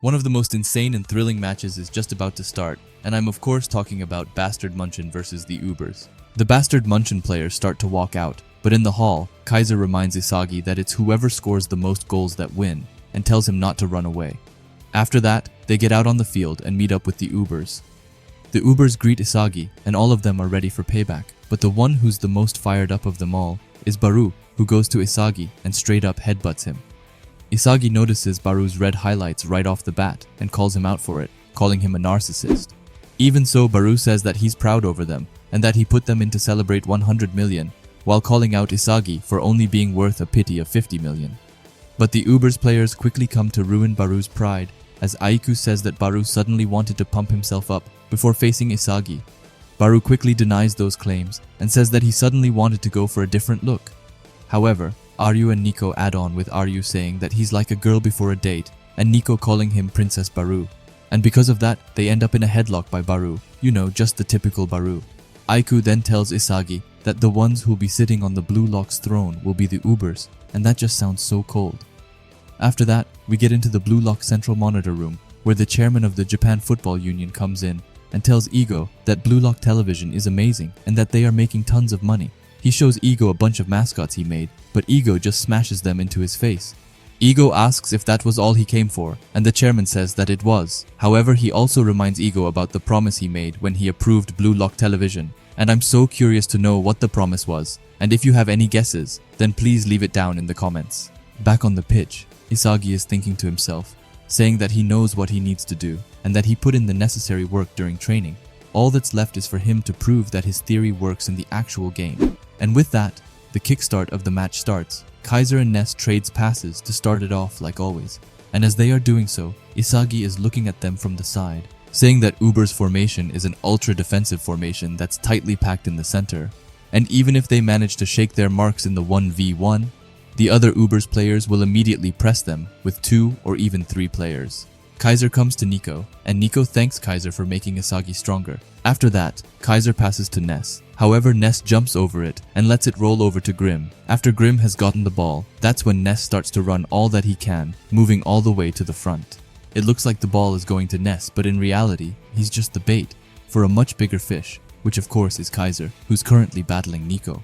One of the most insane and thrilling matches is just about to start, and I'm of course talking about Bastard Munchen versus the Ubers. The Bastard Munchen players start to walk out, but in the hall, Kaiser reminds Isagi that it's whoever scores the most goals that win, and tells him not to run away. After that, they get out on the field and meet up with the Ubers. The Ubers greet Isagi, and all of them are ready for payback, but the one who's the most fired up of them all is Barou, who goes to Isagi and straight up headbutts him. Isagi notices Barou's red highlights right off the bat and calls him out for it, calling him a narcissist. Even so, Barou says that he's proud over them and that he put them in to celebrate 100 million, while calling out Isagi for only being worth a pity of 50 million. But the Ubers players quickly come to ruin Barou's pride, as Aiku says that Barou suddenly wanted to pump himself up before facing Isagi. Barou quickly denies those claims and says that he suddenly wanted to go for a different look. However, Aryu and Nico add on, with Aryu saying that he's like a girl before a date and Nico calling him Princess Barou. And because of that, they end up in a headlock by Barou, you know, just the typical Barou. Aiku then tells Isagi that the ones who'll be sitting on the Blue Lock's throne will be the Ubers, and that just sounds so cold. After that, we get into the Blue Lock Central Monitor Room, where the chairman of the Japan Football Union comes in and tells Ego that Blue Lock Television is amazing and that they are making tons of money. He shows Ego a bunch of mascots he made, but Ego just smashes them into his face. Ego asks if that was all he came for, and the chairman says that it was. However, he also reminds Ego about the promise he made when he approved Blue Lock Television, and I'm so curious to know what the promise was, and if you have any guesses, then please leave it down in the comments. Back on the pitch, Isagi is thinking to himself, saying that he knows what he needs to do, and that he put in the necessary work during training. All that's left is for him to prove that his theory works in the actual game. And with that, the kickstart of the match starts. Kaiser and Ness trades passes to start it off like always. And as they are doing so, Isagi is looking at them from the side, saying that Uber's formation is an ultra-defensive formation that's tightly packed in the center. And even if they manage to shake their marks in the 1v1, the other Uber's players will immediately press them with 2 or even 3 players. Kaiser comes to Nico, and Nico thanks Kaiser for making Isagi stronger. After that, Kaiser passes to Ness. However, Ness jumps over it and lets it roll over to Grim. After Grim has gotten the ball, that's when Ness starts to run all that he can, moving all the way to the front. It looks like the ball is going to Ness, but in reality, he's just the bait for a much bigger fish, which of course is Kaiser, who's currently battling Nico.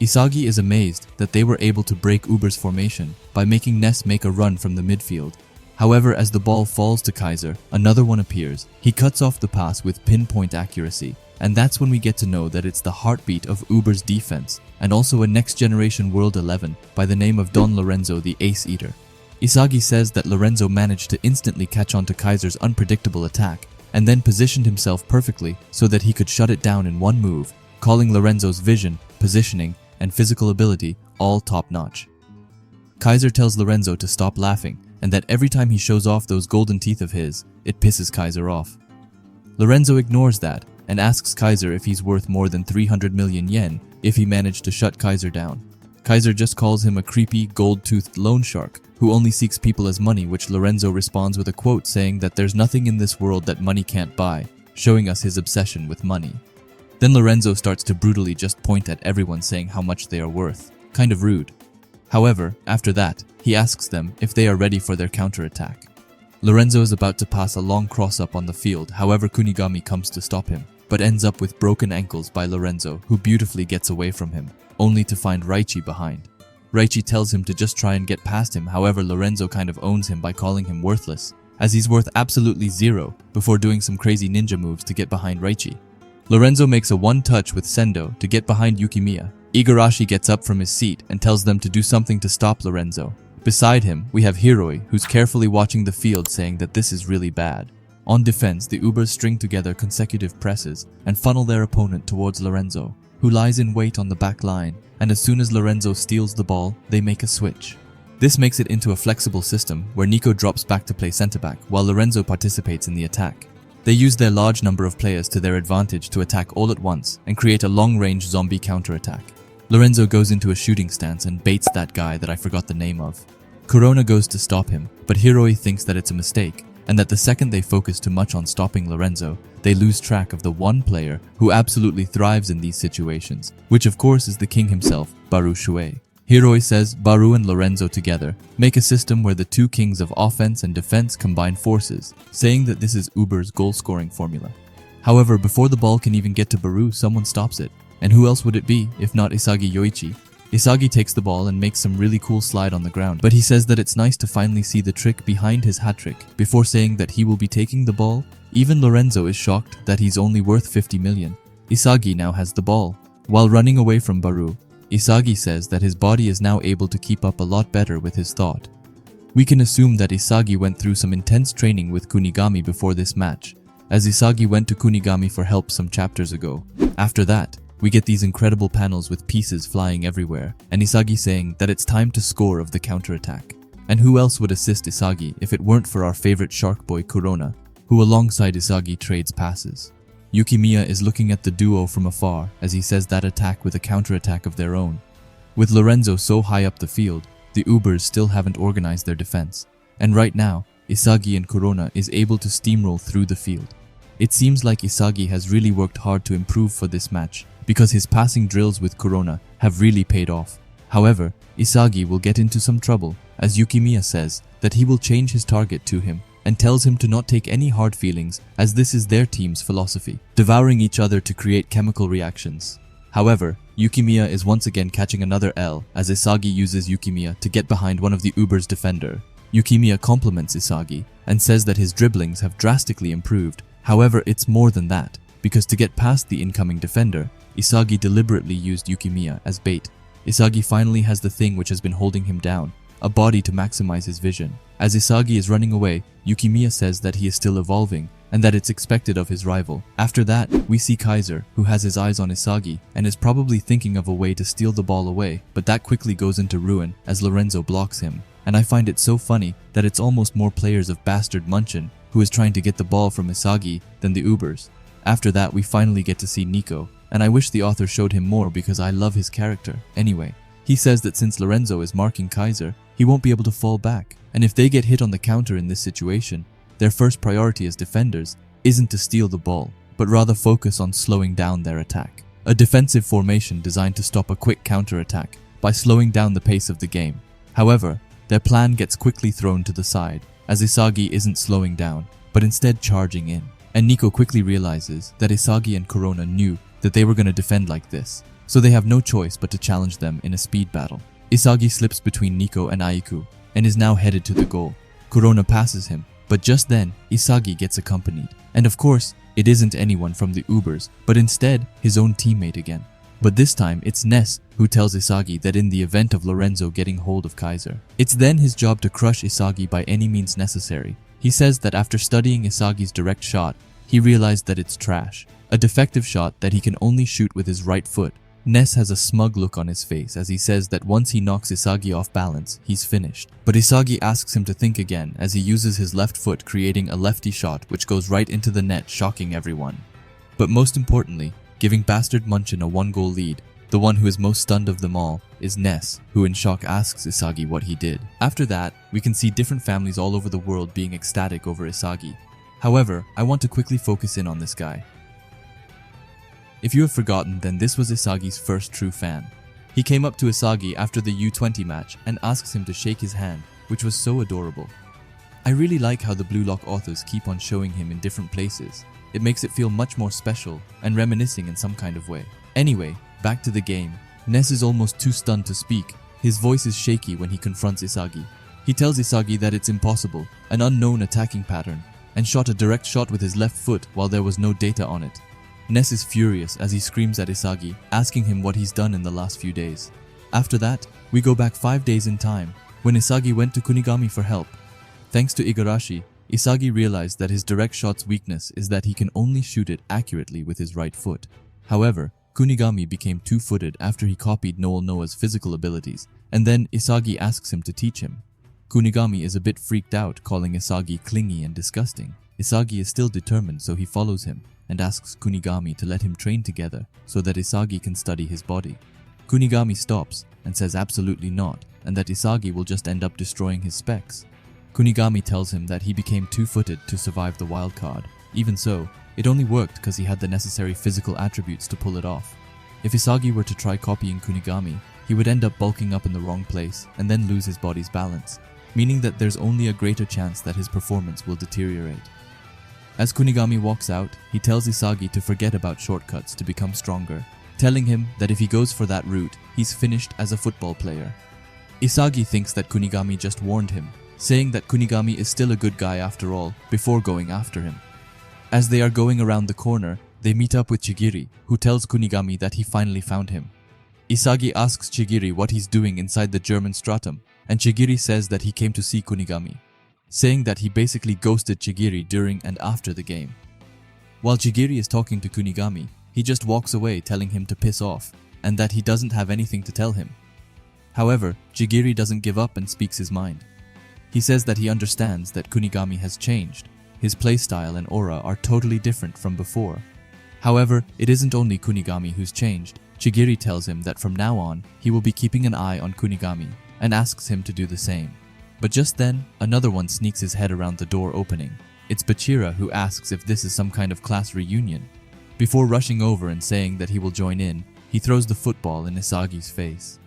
Isagi is amazed that they were able to break Uber's formation by making Ness make a run from the midfield. However, as the ball falls to Kaiser, another one appears. He cuts off the pass with pinpoint accuracy, and that's when we get to know that it's the heartbeat of Uber's defense, and also a next-generation World 11 by the name of Don Lorenzo the Ace Eater. Isagi says that Lorenzo managed to instantly catch on to Kaiser's unpredictable attack, and then positioned himself perfectly so that he could shut it down in one move, calling Lorenzo's vision, positioning, and physical ability all top-notch. Kaiser tells Lorenzo to stop laughing, and that every time he shows off those golden teeth of his, it pisses Kaiser off. Lorenzo ignores that and asks Kaiser if he's worth more than 300 million yen if he managed to shut Kaiser down. Kaiser just calls him a creepy, gold-toothed loan shark who only seeks people as money, which Lorenzo responds with a quote saying that there's nothing in this world that money can't buy, showing us his obsession with money. Then Lorenzo starts to brutally just point at everyone, saying how much they are worth. Kind of rude. However, after that, he asks them if they are ready for their counterattack. Lorenzo is about to pass a long cross-up on the field, however Kunigami comes to stop him, but ends up with broken ankles by Lorenzo, who beautifully gets away from him, only to find Raichi behind. Raichi tells him to just try and get past him, however Lorenzo kind of owns him by calling him worthless, as he's worth absolutely 0, before doing some crazy ninja moves to get behind Raichi. Lorenzo makes a one-touch with Sendo to get behind Yukimiya. Igarashi gets up from his seat and tells them to do something to stop Lorenzo. Beside him, we have Hiori, who's carefully watching the field, saying that this is really bad. On defense, the Ubers string together consecutive presses and funnel their opponent towards Lorenzo, who lies in wait on the back line, and as soon as Lorenzo steals the ball, they make a switch. This makes it into a flexible system where Nico drops back to play centre-back while Lorenzo participates in the attack. They use their large number of players to their advantage to attack all at once and create a long-range zombie counter-attack. Lorenzo goes into a shooting stance and baits that guy that I forgot the name of. Corona goes to stop him, but Hiroi thinks that it's a mistake, and that the second they focus too much on stopping Lorenzo, they lose track of the one player who absolutely thrives in these situations, which of course is the king himself, Barou Shuei. Hiori says Barou and Lorenzo together make a system where the two kings of offense and defense combine forces, saying that this is Uber's goal-scoring formula. However, before the ball can even get to Barou, someone stops it. And who else would it be, if not Isagi Yoichi? Isagi takes the ball and makes some really cool slide on the ground, but he says that it's nice to finally see the trick behind his hat trick, before saying that he will be taking the ball. Even Lorenzo is shocked that he's only worth 50 million. Isagi now has the ball. While running away from Barou, Isagi says that his body is now able to keep up a lot better with his thought. We can assume that Isagi went through some intense training with Kunigami before this match, as Isagi went to Kunigami for help some chapters ago. After that, we get these incredible panels with pieces flying everywhere, and Isagi saying that it's time to score of the counterattack. And who else would assist Isagi if it weren't for our favorite shark boy Kurona, who alongside Isagi trades passes. Yukimiya is looking at the duo from afar as he says that attack with a counterattack of their own. With Lorenzo so high up the field, the Ubers still haven't organized their defense, and right now, Isagi and Kurona is able to steamroll through the field. It seems like Isagi has really worked hard to improve for this match, because his passing drills with Kurona have really paid off. However, Isagi will get into some trouble as Yukimiya says that he will change his target to him and tells him to not take any hard feelings as this is their team's philosophy, devouring each other to create chemical reactions. However, Yukimiya is once again catching another L as Isagi uses Yukimiya to get behind one of the Uber's defender. Yukimiya compliments Isagi and says that his dribblings have drastically improved. However, it's more than that, because to get past the incoming defender, Isagi deliberately used Yukimiya as bait. Isagi finally has the thing which has been holding him down, a body to maximize his vision. As Isagi is running away, Yukimiya says that he is still evolving and that it's expected of his rival. After that, we see Kaiser, who has his eyes on Isagi and is probably thinking of a way to steal the ball away, but that quickly goes into ruin as Lorenzo blocks him. And I find it so funny that it's almost more players of Bastard Munchen who is trying to get the ball from Isagi than the Ubers. After that, we finally get to see Nico, and I wish the author showed him more because I love his character. Anyway, he says that since Lorenzo is marking Kaiser, he won't be able to fall back, and if they get hit on the counter in this situation, their first priority as defenders isn't to steal the ball, but rather focus on slowing down their attack. A defensive formation designed to stop a quick counterattack by slowing down the pace of the game. However, their plan gets quickly thrown to the side, as Isagi isn't slowing down, but instead charging in. And Nico quickly realizes that Isagi and Kurona knew that they were going to defend like this, so they have no choice but to challenge them in a speed battle. Isagi slips between Nico and Aiku, and is now headed to the goal. Kurona passes him, but just then, Isagi gets accompanied. And of course, it isn't anyone from the Ubers, but instead, his own teammate again. But this time, it's Ness who tells Isagi that in the event of Lorenzo getting hold of Kaiser, it's then his job to crush Isagi by any means necessary. He says that after studying Isagi's direct shot, he realized that it's trash, a defective shot that he can only shoot with his right foot. Ness has a smug look on his face as he says that once he knocks Isagi off balance, he's finished. But Isagi asks him to think again as he uses his left foot, creating a lefty shot which goes right into the net, shocking everyone. But most importantly, giving Bastard Munchen a 1-goal lead. The one who is most stunned of them all is Ness, who in shock asks Isagi what he did. After that, we can see different families all over the world being ecstatic over Isagi. However, I want to quickly focus in on this guy. If you have forgotten, then this was Isagi's first true fan. He came up to Isagi after the U20 match and asks him to shake his hand, which was so adorable. I really like how the Blue Lock authors keep on showing him in different places. It makes it feel much more special and reminiscing in some kind of way. Anyway, back to the game. Ness is almost too stunned to speak. His voice is shaky when he confronts Isagi. He tells Isagi that it's impossible, an unknown attacking pattern, and shot a direct shot with his left foot while there was no data on it. Ness is furious as he screams at Isagi, asking him what he's done in the last few days. After that, we go back 5 days in time, when Isagi went to Kunigami for help. Thanks to Igarashi, Isagi realized that his direct shot's weakness is that he can only shoot it accurately with his right foot. However, Kunigami became two-footed after he copied Noel Noah's physical abilities, and then Isagi asks him to teach him. Kunigami is a bit freaked out, calling Isagi clingy and disgusting. Isagi is still determined, so he follows him and asks Kunigami to let him train together so that Isagi can study his body. Kunigami stops and says absolutely not, and that Isagi will just end up destroying his specs. Kunigami tells him that he became two-footed to survive the wild card. Even so, it only worked because he had the necessary physical attributes to pull it off. If Isagi were to try copying Kunigami, he would end up bulking up in the wrong place and then lose his body's balance, meaning that there's only a greater chance that his performance will deteriorate. As Kunigami walks out, he tells Isagi to forget about shortcuts to become stronger, telling him that if he goes for that route, he's finished as a football player. Isagi thinks that Kunigami just warned him, saying that Kunigami is still a good guy after all, before going after him. As they are going around the corner, they meet up with Chigiri, who tells Kunigami that he finally found him. Isagi asks Chigiri what he's doing inside the German stratum, and Chigiri says that he came to see Kunigami, saying that he basically ghosted Chigiri during and after the game. While Chigiri is talking to Kunigami, he just walks away telling him to piss off, and that he doesn't have anything to tell him. However, Chigiri doesn't give up and speaks his mind. He says that he understands that Kunigami has changed. His playstyle and aura are totally different from before. However, it isn't only Kunigami who's changed. Chigiri tells him that from now on, he will be keeping an eye on Kunigami and asks him to do the same. But just then, another one sneaks his head around the door opening. It's Bachira who asks if this is some kind of class reunion. Before rushing over and saying that he will join in, he throws the football in Isagi's face.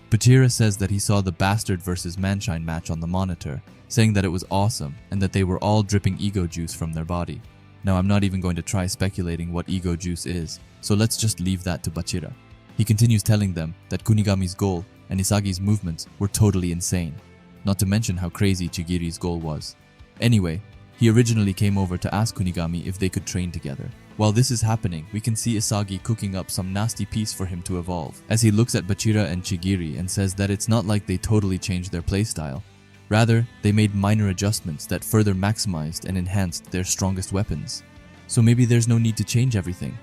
Bachira says that he saw the Bastard vs Munchen match on the monitor, saying that it was awesome and that they were all dripping ego juice from their body. Now I'm not even going to try speculating what ego juice is, so let's just leave that to Bachira. He continues telling them that Kunigami's goal and Isagi's movements were totally insane, not to mention how crazy Chigiri's goal was. Anyway, he originally came over to ask Kunigami if they could train together. While this is happening, we can see Isagi cooking up some nasty piece for him to evolve, as he looks at Bachira and Chigiri and says that it's not like they totally changed their playstyle. Rather, they made minor adjustments that further maximized and enhanced their strongest weapons. So maybe there's no need to change everything.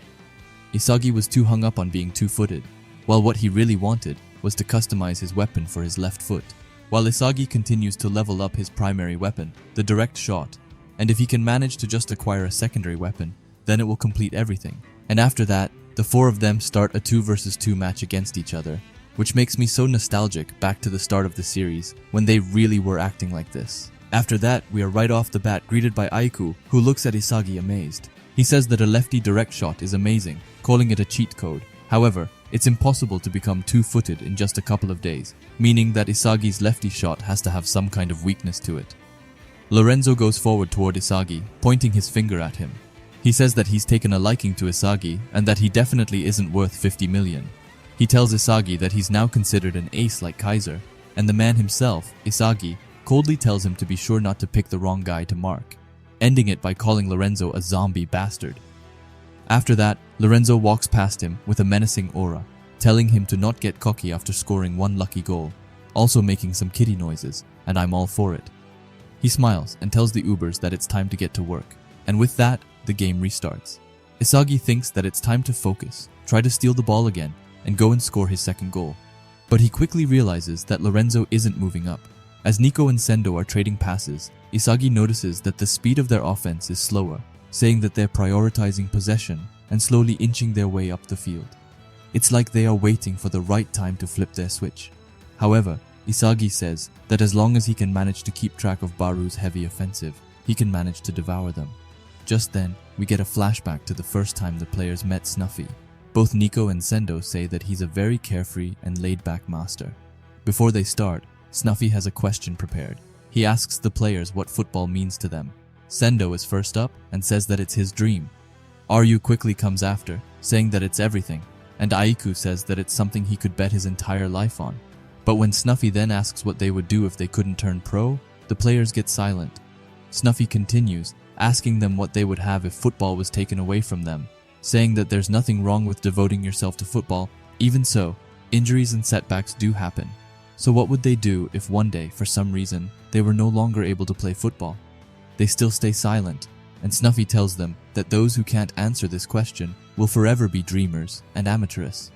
Isagi was too hung up on being two-footed, while what he really wanted was to customize his weapon for his left foot. While Isagi continues to level up his primary weapon, the direct shot, and if he can manage to just acquire a secondary weapon, then it will complete everything. And after that, the four of them start a 2 vs 2 match against each other, which makes me so nostalgic back to the start of the series, when they really were acting like this. After that, we are right off the bat greeted by Aiku, who looks at Isagi amazed. He says that a lefty direct shot is amazing, calling it a cheat code. However, it's impossible to become two-footed in just a couple of days, meaning that Isagi's lefty shot has to have some kind of weakness to it. Lorenzo goes forward toward Isagi, pointing his finger at him. He says that he's taken a liking to Isagi and that he definitely isn't worth 50 million. He tells Isagi that he's now considered an ace like Kaiser, and the man himself, Isagi, coldly tells him to be sure not to pick the wrong guy to mark, ending it by calling Lorenzo a zombie bastard. After that, Lorenzo walks past him with a menacing aura, telling him to not get cocky after scoring one lucky goal, also making some kitty noises, and I'm all for it. He smiles and tells the Ubers that it's time to get to work, and with that, the game restarts. Isagi thinks that it's time to focus, try to steal the ball again, and go and score his second goal. But he quickly realizes that Lorenzo isn't moving up. As Nico and Sendo are trading passes, Isagi notices that the speed of their offense is slower, saying that they're prioritizing possession and slowly inching their way up the field. It's like they are waiting for the right time to flip their switch. However, Isagi says that as long as he can manage to keep track of Barou's heavy offensive, he can manage to devour them. Just then, we get a flashback to the first time the players met Snuffy. Both Nico and Sendo say that he's a very carefree and laid-back master. Before they start, Snuffy has a question prepared. He asks the players what football means to them. Sendo is first up and says that it's his dream. Ryu quickly comes after, saying that it's everything, and Aiku says that it's something he could bet his entire life on. But when Snuffy then asks what they would do if they couldn't turn pro, the players get silent. Snuffy continues, asking them what they would have if football was taken away from them, saying that there's nothing wrong with devoting yourself to football. Even so, injuries and setbacks do happen. So what would they do if one day, for some reason, they were no longer able to play football? They still stay silent, and Snuffy tells them that those who can't answer this question will forever be dreamers and amateurists.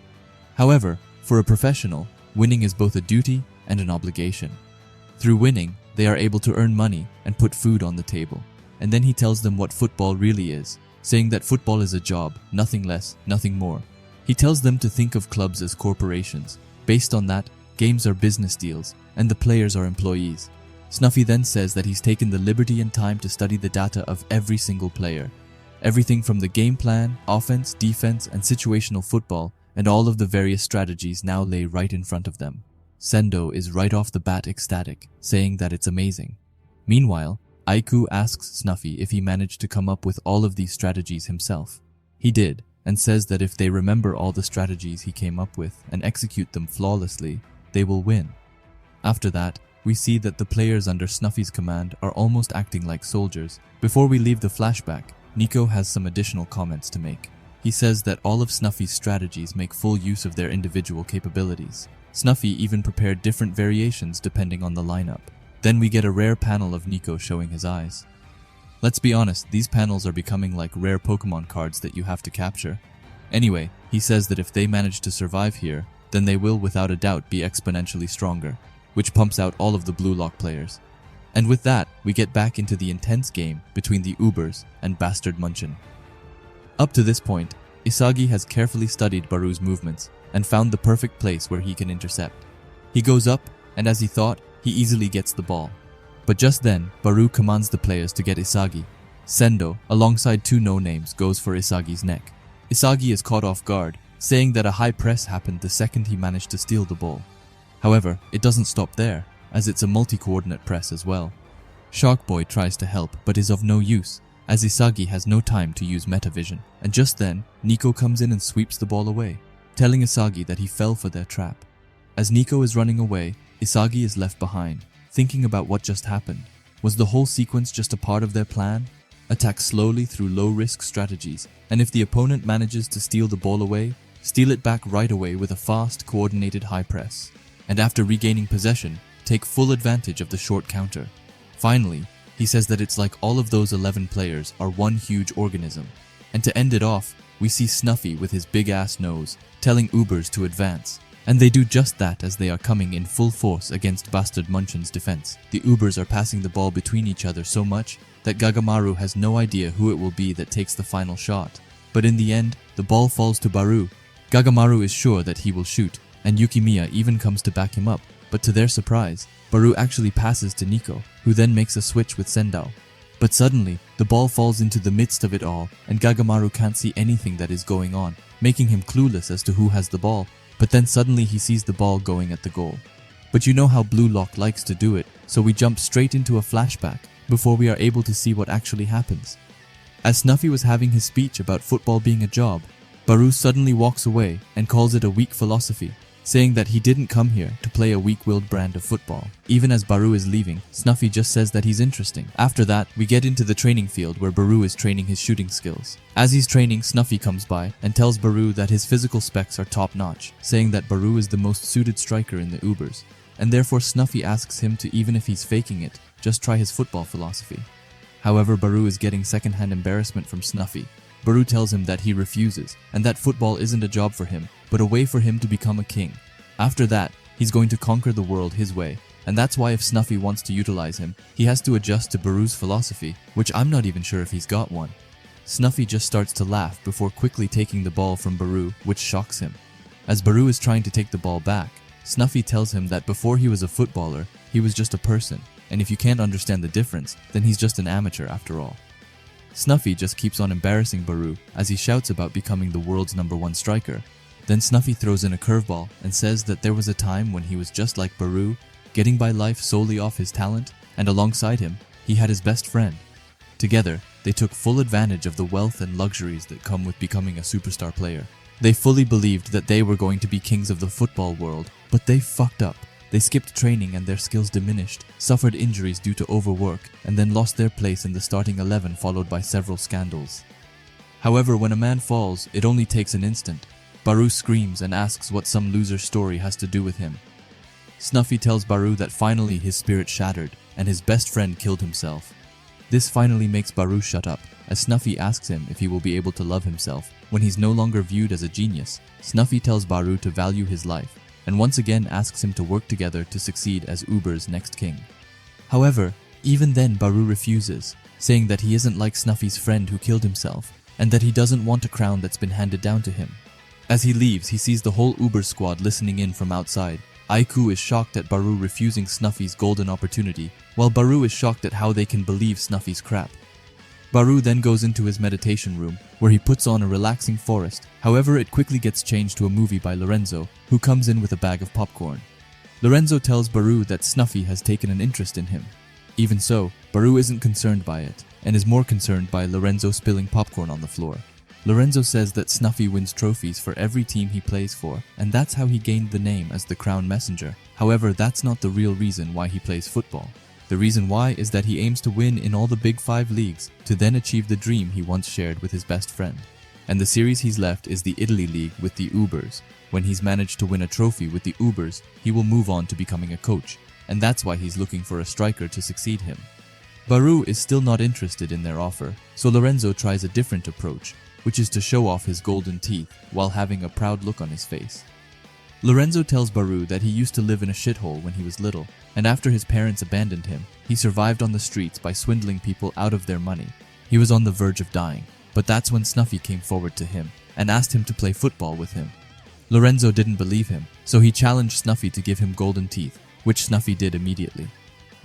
However, for a professional, winning is both a duty and an obligation. Through winning, they are able to earn money and put food on the table. And then he tells them what football really is, saying that football is a job, nothing less, nothing more. He tells them to think of clubs as corporations. Based on that, games are business deals, and the players are employees. Snuffy then says that he's taken the liberty and time to study the data of every single player. Everything from the game plan, offense, defense, and situational football, and all of the various strategies now lay right in front of them. Sendo is right off the bat ecstatic, saying that it's amazing. Meanwhile, Aiku asks Snuffy if he managed to come up with all of these strategies himself. He did, and says that if they remember all the strategies he came up with and execute them flawlessly, they will win. After that, we see that the players under Snuffy's command are almost acting like soldiers. Before we leave the flashback, Nico has some additional comments to make. He says that all of Snuffy's strategies make full use of their individual capabilities. Snuffy even prepared different variations depending on the lineup. Then we get a rare panel of Nico showing his eyes. Let's be honest, these panels are becoming like rare Pokemon cards that you have to capture. Anyway, he says that if they manage to survive here, then they will without a doubt be exponentially stronger, which pumps out all of the Blue Lock players. And with that, we get back into the intense game between the Ubers and Bastard Munchen. Up to this point, Isagi has carefully studied Barou's movements and found the perfect place where he can intercept. He goes up, and as he thought, he easily gets the ball. But just then, Barou commands the players to get Isagi. Sendo, alongside two no-names, goes for Isagi's neck. Isagi is caught off guard, saying that a high press happened the second he managed to steal the ball. However, it doesn't stop there, as it's a multi-coordinate press as well. Sharkboy tries to help, but is of no use, as Isagi has no time to use metavision. And just then, Nico comes in and sweeps the ball away, telling Isagi that he fell for their trap. As Nico is running away, Isagi is left behind, thinking about what just happened. Was the whole sequence just a part of their plan? Attack slowly through low-risk strategies, and if the opponent manages to steal the ball away, steal it back right away with a fast, coordinated high press. And after regaining possession, take full advantage of the short counter. Finally, he says that it's like all of those 11 players are one huge organism. And to end it off, we see Snuffy with his big-ass nose, telling Ubers to advance. And they do just that as they are coming in full force against Bastard Munchen's defense. The Ubers are passing the ball between each other so much that Gagamaru has no idea who it will be that takes the final shot. But in the end, the ball falls to Barou. Gagamaru is sure that he will shoot, and Yukimiya even comes to back him up. But to their surprise, Barou actually passes to Nico, who then makes a switch with Sendao. But suddenly, the ball falls into the midst of it all, and Gagamaru can't see anything that is going on, making him clueless as to who has the ball. But then suddenly he sees the ball going at the goal. But you know how Blue Lock likes to do it, so we jump straight into a flashback before we are able to see what actually happens. As Snuffy was having his speech about football being a job, Barou suddenly walks away and calls it a weak philosophy, saying that he didn't come here to play a weak-willed brand of football. Even as Barou is leaving, Snuffy just says that he's interesting. After that, we get into the training field where Barou is training his shooting skills. As he's training, Snuffy comes by and tells Barou that his physical specs are top-notch, saying that Barou is the most suited striker in the Ubers, and therefore Snuffy asks him to, even if he's faking it, just try his football philosophy. However, Barou is getting second-hand embarrassment from Snuffy. Barou tells him that he refuses, and that football isn't a job for him, but a way for him to become a king. After that, he's going to conquer the world his way, and that's why if Snuffy wants to utilize him, he has to adjust to Barou's philosophy, which I'm not even sure if he's got one. Snuffy just starts to laugh before quickly taking the ball from Barou, which shocks him. As Barou is trying to take the ball back, Snuffy tells him that before he was a footballer, he was just a person, and if you can't understand the difference, then he's just an amateur after all. Snuffy just keeps on embarrassing Barou as he shouts about becoming the world's #1 striker. Then Snuffy throws in a curveball and says that there was a time when he was just like Barou, getting by life solely off his talent, and alongside him, he had his best friend. Together, they took full advantage of the wealth and luxuries that come with becoming a superstar player. They fully believed that they were going to be kings of the football world, but they fucked up. They skipped training and their skills diminished, suffered injuries due to overwork, and then lost their place in the starting 11 followed by several scandals. However, when a man falls, it only takes an instant. Barou screams and asks what some loser's story has to do with him. Snuffy tells Barou that finally his spirit shattered, and his best friend killed himself. This finally makes Barou shut up, as Snuffy asks him if he will be able to love himself when he's no longer viewed as a genius. Snuffy tells Barou to value his life, and once again asks him to work together to succeed as Uber's next king. However, even then Barou refuses, saying that he isn't like Snuffy's friend who killed himself, and that he doesn't want a crown that's been handed down to him. As he leaves, he sees the whole Uber squad listening in from outside. Aiku is shocked at Barou refusing Snuffy's golden opportunity, while Barou is shocked at how they can believe Snuffy's crap. Barou then goes into his meditation room, where he puts on a relaxing forest. However, it quickly gets changed to a movie by Lorenzo, who comes in with a bag of popcorn. Lorenzo tells Barou that Snuffy has taken an interest in him. Even so, Barou isn't concerned by it, and is more concerned by Lorenzo spilling popcorn on the floor. Lorenzo says that Snuffy wins trophies for every team he plays for, and that's how he gained the name as the Crown Messenger. However, that's not the real reason why he plays football. The reason why is that he aims to win in all the Big 5 leagues, to then achieve the dream he once shared with his best friend. And the series he's left is the Italy League with the Ubers. When he's managed to win a trophy with the Ubers, he will move on to becoming a coach, and that's why he's looking for a striker to succeed him. Barou is still not interested in their offer, so Lorenzo tries a different approach, which is to show off his golden teeth while having a proud look on his face. Lorenzo tells Barou that he used to live in a shithole when he was little, and after his parents abandoned him, he survived on the streets by swindling people out of their money. He was on the verge of dying, but that's when Snuffy came forward to him and asked him to play football with him. Lorenzo didn't believe him, so he challenged Snuffy to give him golden teeth, which Snuffy did immediately.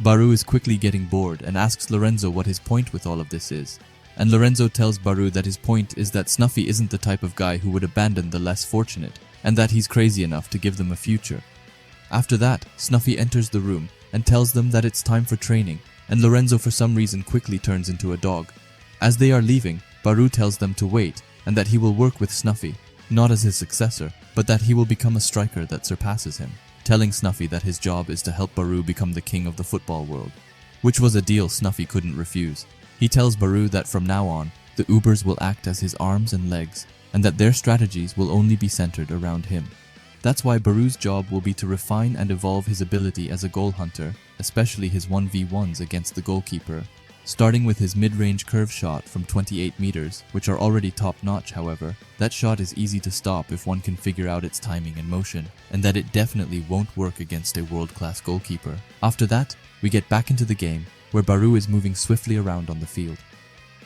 Barou is quickly getting bored and asks Lorenzo what his point with all of this is. And Lorenzo tells Barou that his point is that Snuffy isn't the type of guy who would abandon the less fortunate, and that he's crazy enough to give them a future. After that, Snuffy enters the room and tells them that it's time for training, and Lorenzo for some reason quickly turns into a dog. As they are leaving, Barou tells them to wait, and that he will work with Snuffy, not as his successor, but that he will become a striker that surpasses him, telling Snuffy that his job is to help Barou become the king of the football world, which was a deal Snuffy couldn't refuse. He tells Barou that from now on, the Ubers will act as his arms and legs, and that their strategies will only be centered around him. That's why Barou's job will be to refine and evolve his ability as a goal hunter, especially his 1v1s against the goalkeeper, starting with his mid-range curve shot from 28 meters, which are already top-notch. However, that shot is easy to stop if one can figure out its timing and motion, and that it definitely won't work against a world-class goalkeeper. After that, we get back into the game, where Barou is moving swiftly around on the field.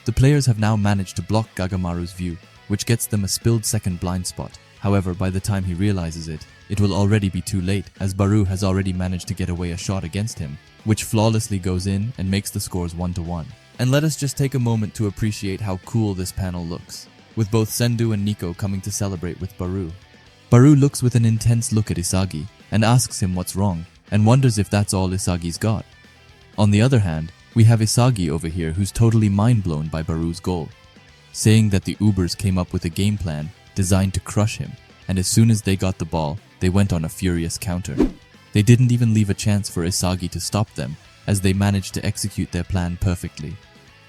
The players have now managed to block Gagamaru's view, which gets them a spilled second blind spot. However, by the time he realizes it, it will already be too late, as Barou has already managed to get away a shot against him, which flawlessly goes in and makes the scores 1-1. And let us just take a moment to appreciate how cool this panel looks, with both Sendu and Nico coming to celebrate with Barou. Barou looks with an intense look at Isagi and asks him what's wrong, and wonders if that's all Isagi's got. On the other hand, we have Isagi over here who's totally mind-blown by Barou's goal, saying that the Ubers came up with a game plan designed to crush him, and as soon as they got the ball, they went on a furious counter. They didn't even leave a chance for Isagi to stop them, as they managed to execute their plan perfectly.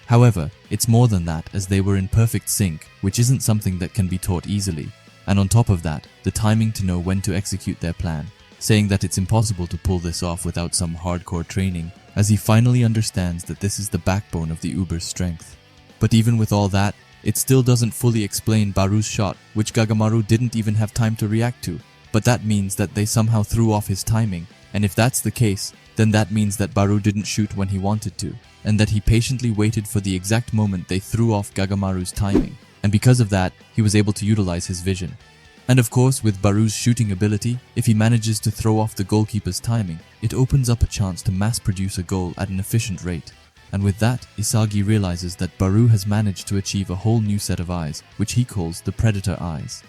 However, it's more than that, as they were in perfect sync, which isn't something that can be taught easily, and on top of that, the timing to know when to execute their plan, saying that it's impossible to pull this off without some hardcore training, as he finally understands that this is the backbone of the Uber's strength. But even with all that, it still doesn't fully explain Barou's shot, which Gagamaru didn't even have time to react to. But that means that they somehow threw off his timing, and if that's the case, then that means that Barou didn't shoot when he wanted to, and that he patiently waited for the exact moment they threw off Gagamaru's timing, and because of that, he was able to utilize his vision. And of course, with Barou's shooting ability, if he manages to throw off the goalkeeper's timing, it opens up a chance to mass produce a goal at an efficient rate. And with that, Isagi realizes that Barou has managed to achieve a whole new set of eyes, which he calls the Predator Eyes.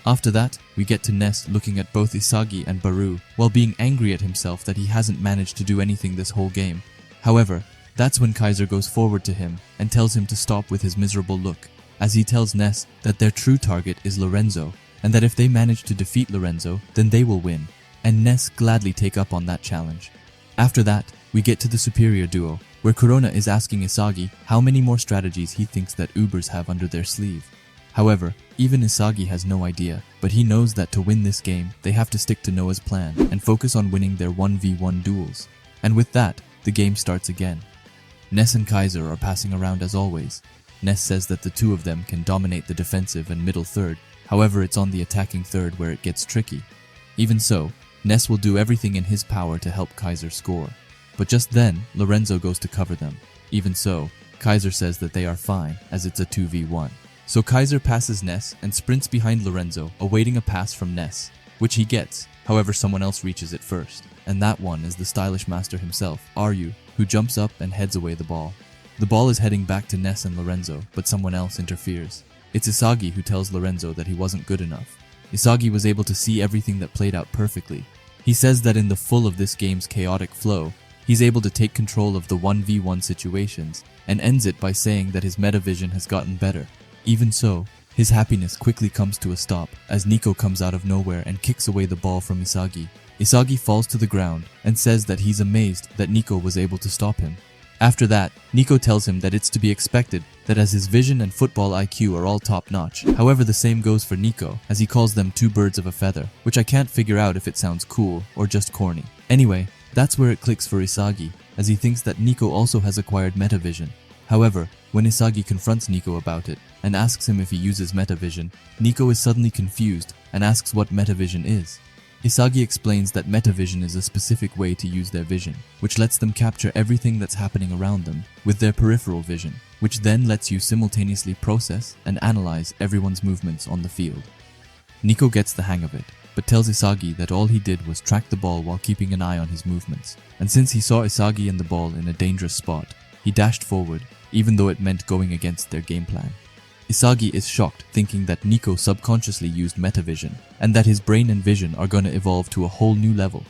After that, we get to Ness looking at both Isagi and Barou, while being angry at himself that he hasn't managed to do anything this whole game. However, that's when Kaiser goes forward to him and tells him to stop with his miserable look, as he tells Ness that their true target is Lorenzo, and that if they manage to defeat Lorenzo, then they will win, and Ness gladly take up on that challenge. After that, we get to the superior duo, where Corona is asking Isagi how many more strategies he thinks that Ubers have under their sleeve. However, even Isagi has no idea, but he knows that to win this game, they have to stick to Noah's plan and focus on winning their 1v1 duels. And with that, the game starts again. Ness and Kaiser are passing around as always. Ness says that the two of them can dominate the defensive and middle third, however it's on the attacking third where it gets tricky. Even so, Ness will do everything in his power to help Kaiser score. But just then, Lorenzo goes to cover them. Even so, Kaiser says that they are fine, as it's a 2v1. So Kaiser passes Ness and sprints behind Lorenzo, awaiting a pass from Ness, which he gets. However, someone else reaches it first, and that one is the stylish master himself, Ryu, who jumps up and heads away the ball. The ball is heading back to Ness and Lorenzo, but someone else interferes. It's Isagi who tells Lorenzo that he wasn't good enough. Isagi was able to see everything that played out perfectly. He says that in the full of this game's chaotic flow, he's able to take control of the 1v1 situations, and ends it by saying that his metavision has gotten better. Even so, his happiness quickly comes to a stop as Nico comes out of nowhere and kicks away the ball from Isagi. Isagi falls to the ground and says that he's amazed that Nico was able to stop him. After that, Nico tells him that it's to be expected that as his vision and football IQ are all top-notch. However, the same goes for Nico, as he calls them two birds of a feather, which I can't figure out if it sounds cool or just corny. Anyway, that's where it clicks for Isagi, as he thinks that Nico also has acquired metavision. However, when Isagi confronts Nico about it and asks him if he uses metavision, Nico is suddenly confused and asks what metavision is. Isagi explains that metavision is a specific way to use their vision, which lets them capture everything that's happening around them with their peripheral vision, which then lets you simultaneously process and analyze everyone's movements on the field. Nico gets the hang of it, but tells Isagi that all he did was track the ball while keeping an eye on his movements, and since he saw Isagi and the ball in a dangerous spot, he dashed forward, even though it meant going against their game plan. Isagi is shocked, thinking that Nico subconsciously used metavision, and that his brain and vision are gonna evolve to a whole new level.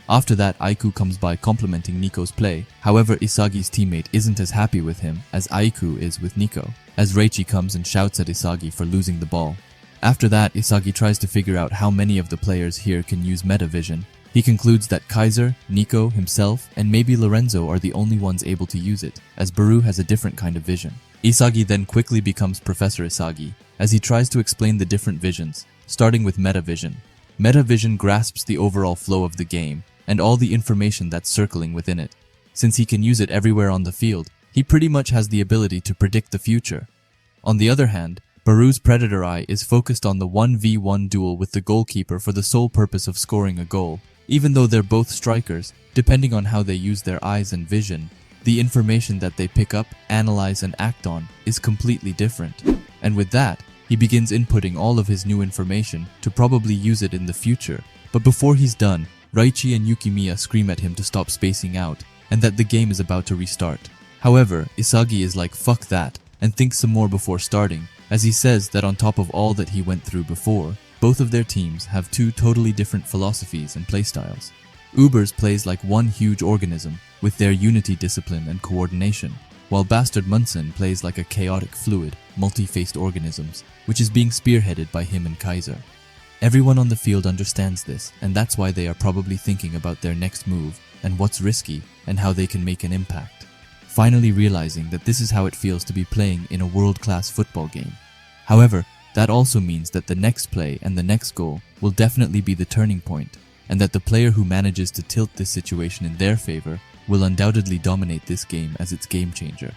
After that, Aiku comes by complimenting Nico's play. However, Isagi's teammate isn't as happy with him as Aiku is with Nico, as Reichi comes and shouts at Isagi for losing the ball. After that, Isagi tries to figure out how many of the players here can use metavision. He concludes that Kaiser, Nico, himself, and maybe Lorenzo are the only ones able to use it, as Barou has a different kind of vision. Isagi then quickly becomes Professor Isagi, as he tries to explain the different visions, starting with metavision. Metavision grasps the overall flow of the game, and all the information that's circling within it. Since he can use it everywhere on the field, he pretty much has the ability to predict the future. On the other hand, Barou's Predator Eye is focused on the 1v1 duel with the goalkeeper for the sole purpose of scoring a goal. Even though they're both strikers, depending on how they use their eyes and vision, the information that they pick up, analyze, and act on is completely different. And with that, he begins inputting all of his new information to probably use it in the future. But before he's done, Reichi and Yukimiya scream at him to stop spacing out, and that the game is about to restart. However, Isagi is like fuck that, and thinks some more before starting, as he says that on top of all that he went through before, both of their teams have two totally different philosophies and playstyles. Ubers plays like one huge organism, with their unity, discipline, and coordination, while Bastard Munchen plays like a chaotic fluid, multi-faced organisms, which is being spearheaded by him and Kaiser. Everyone on the field understands this, and that's why they are probably thinking about their next move, and what's risky, and how they can make an impact. Finally realizing that this is how it feels to be playing in a world-class football game. However, that also means that the next play and the next goal will definitely be the turning point, and that the player who manages to tilt this situation in their favor will undoubtedly dominate this game as its game changer.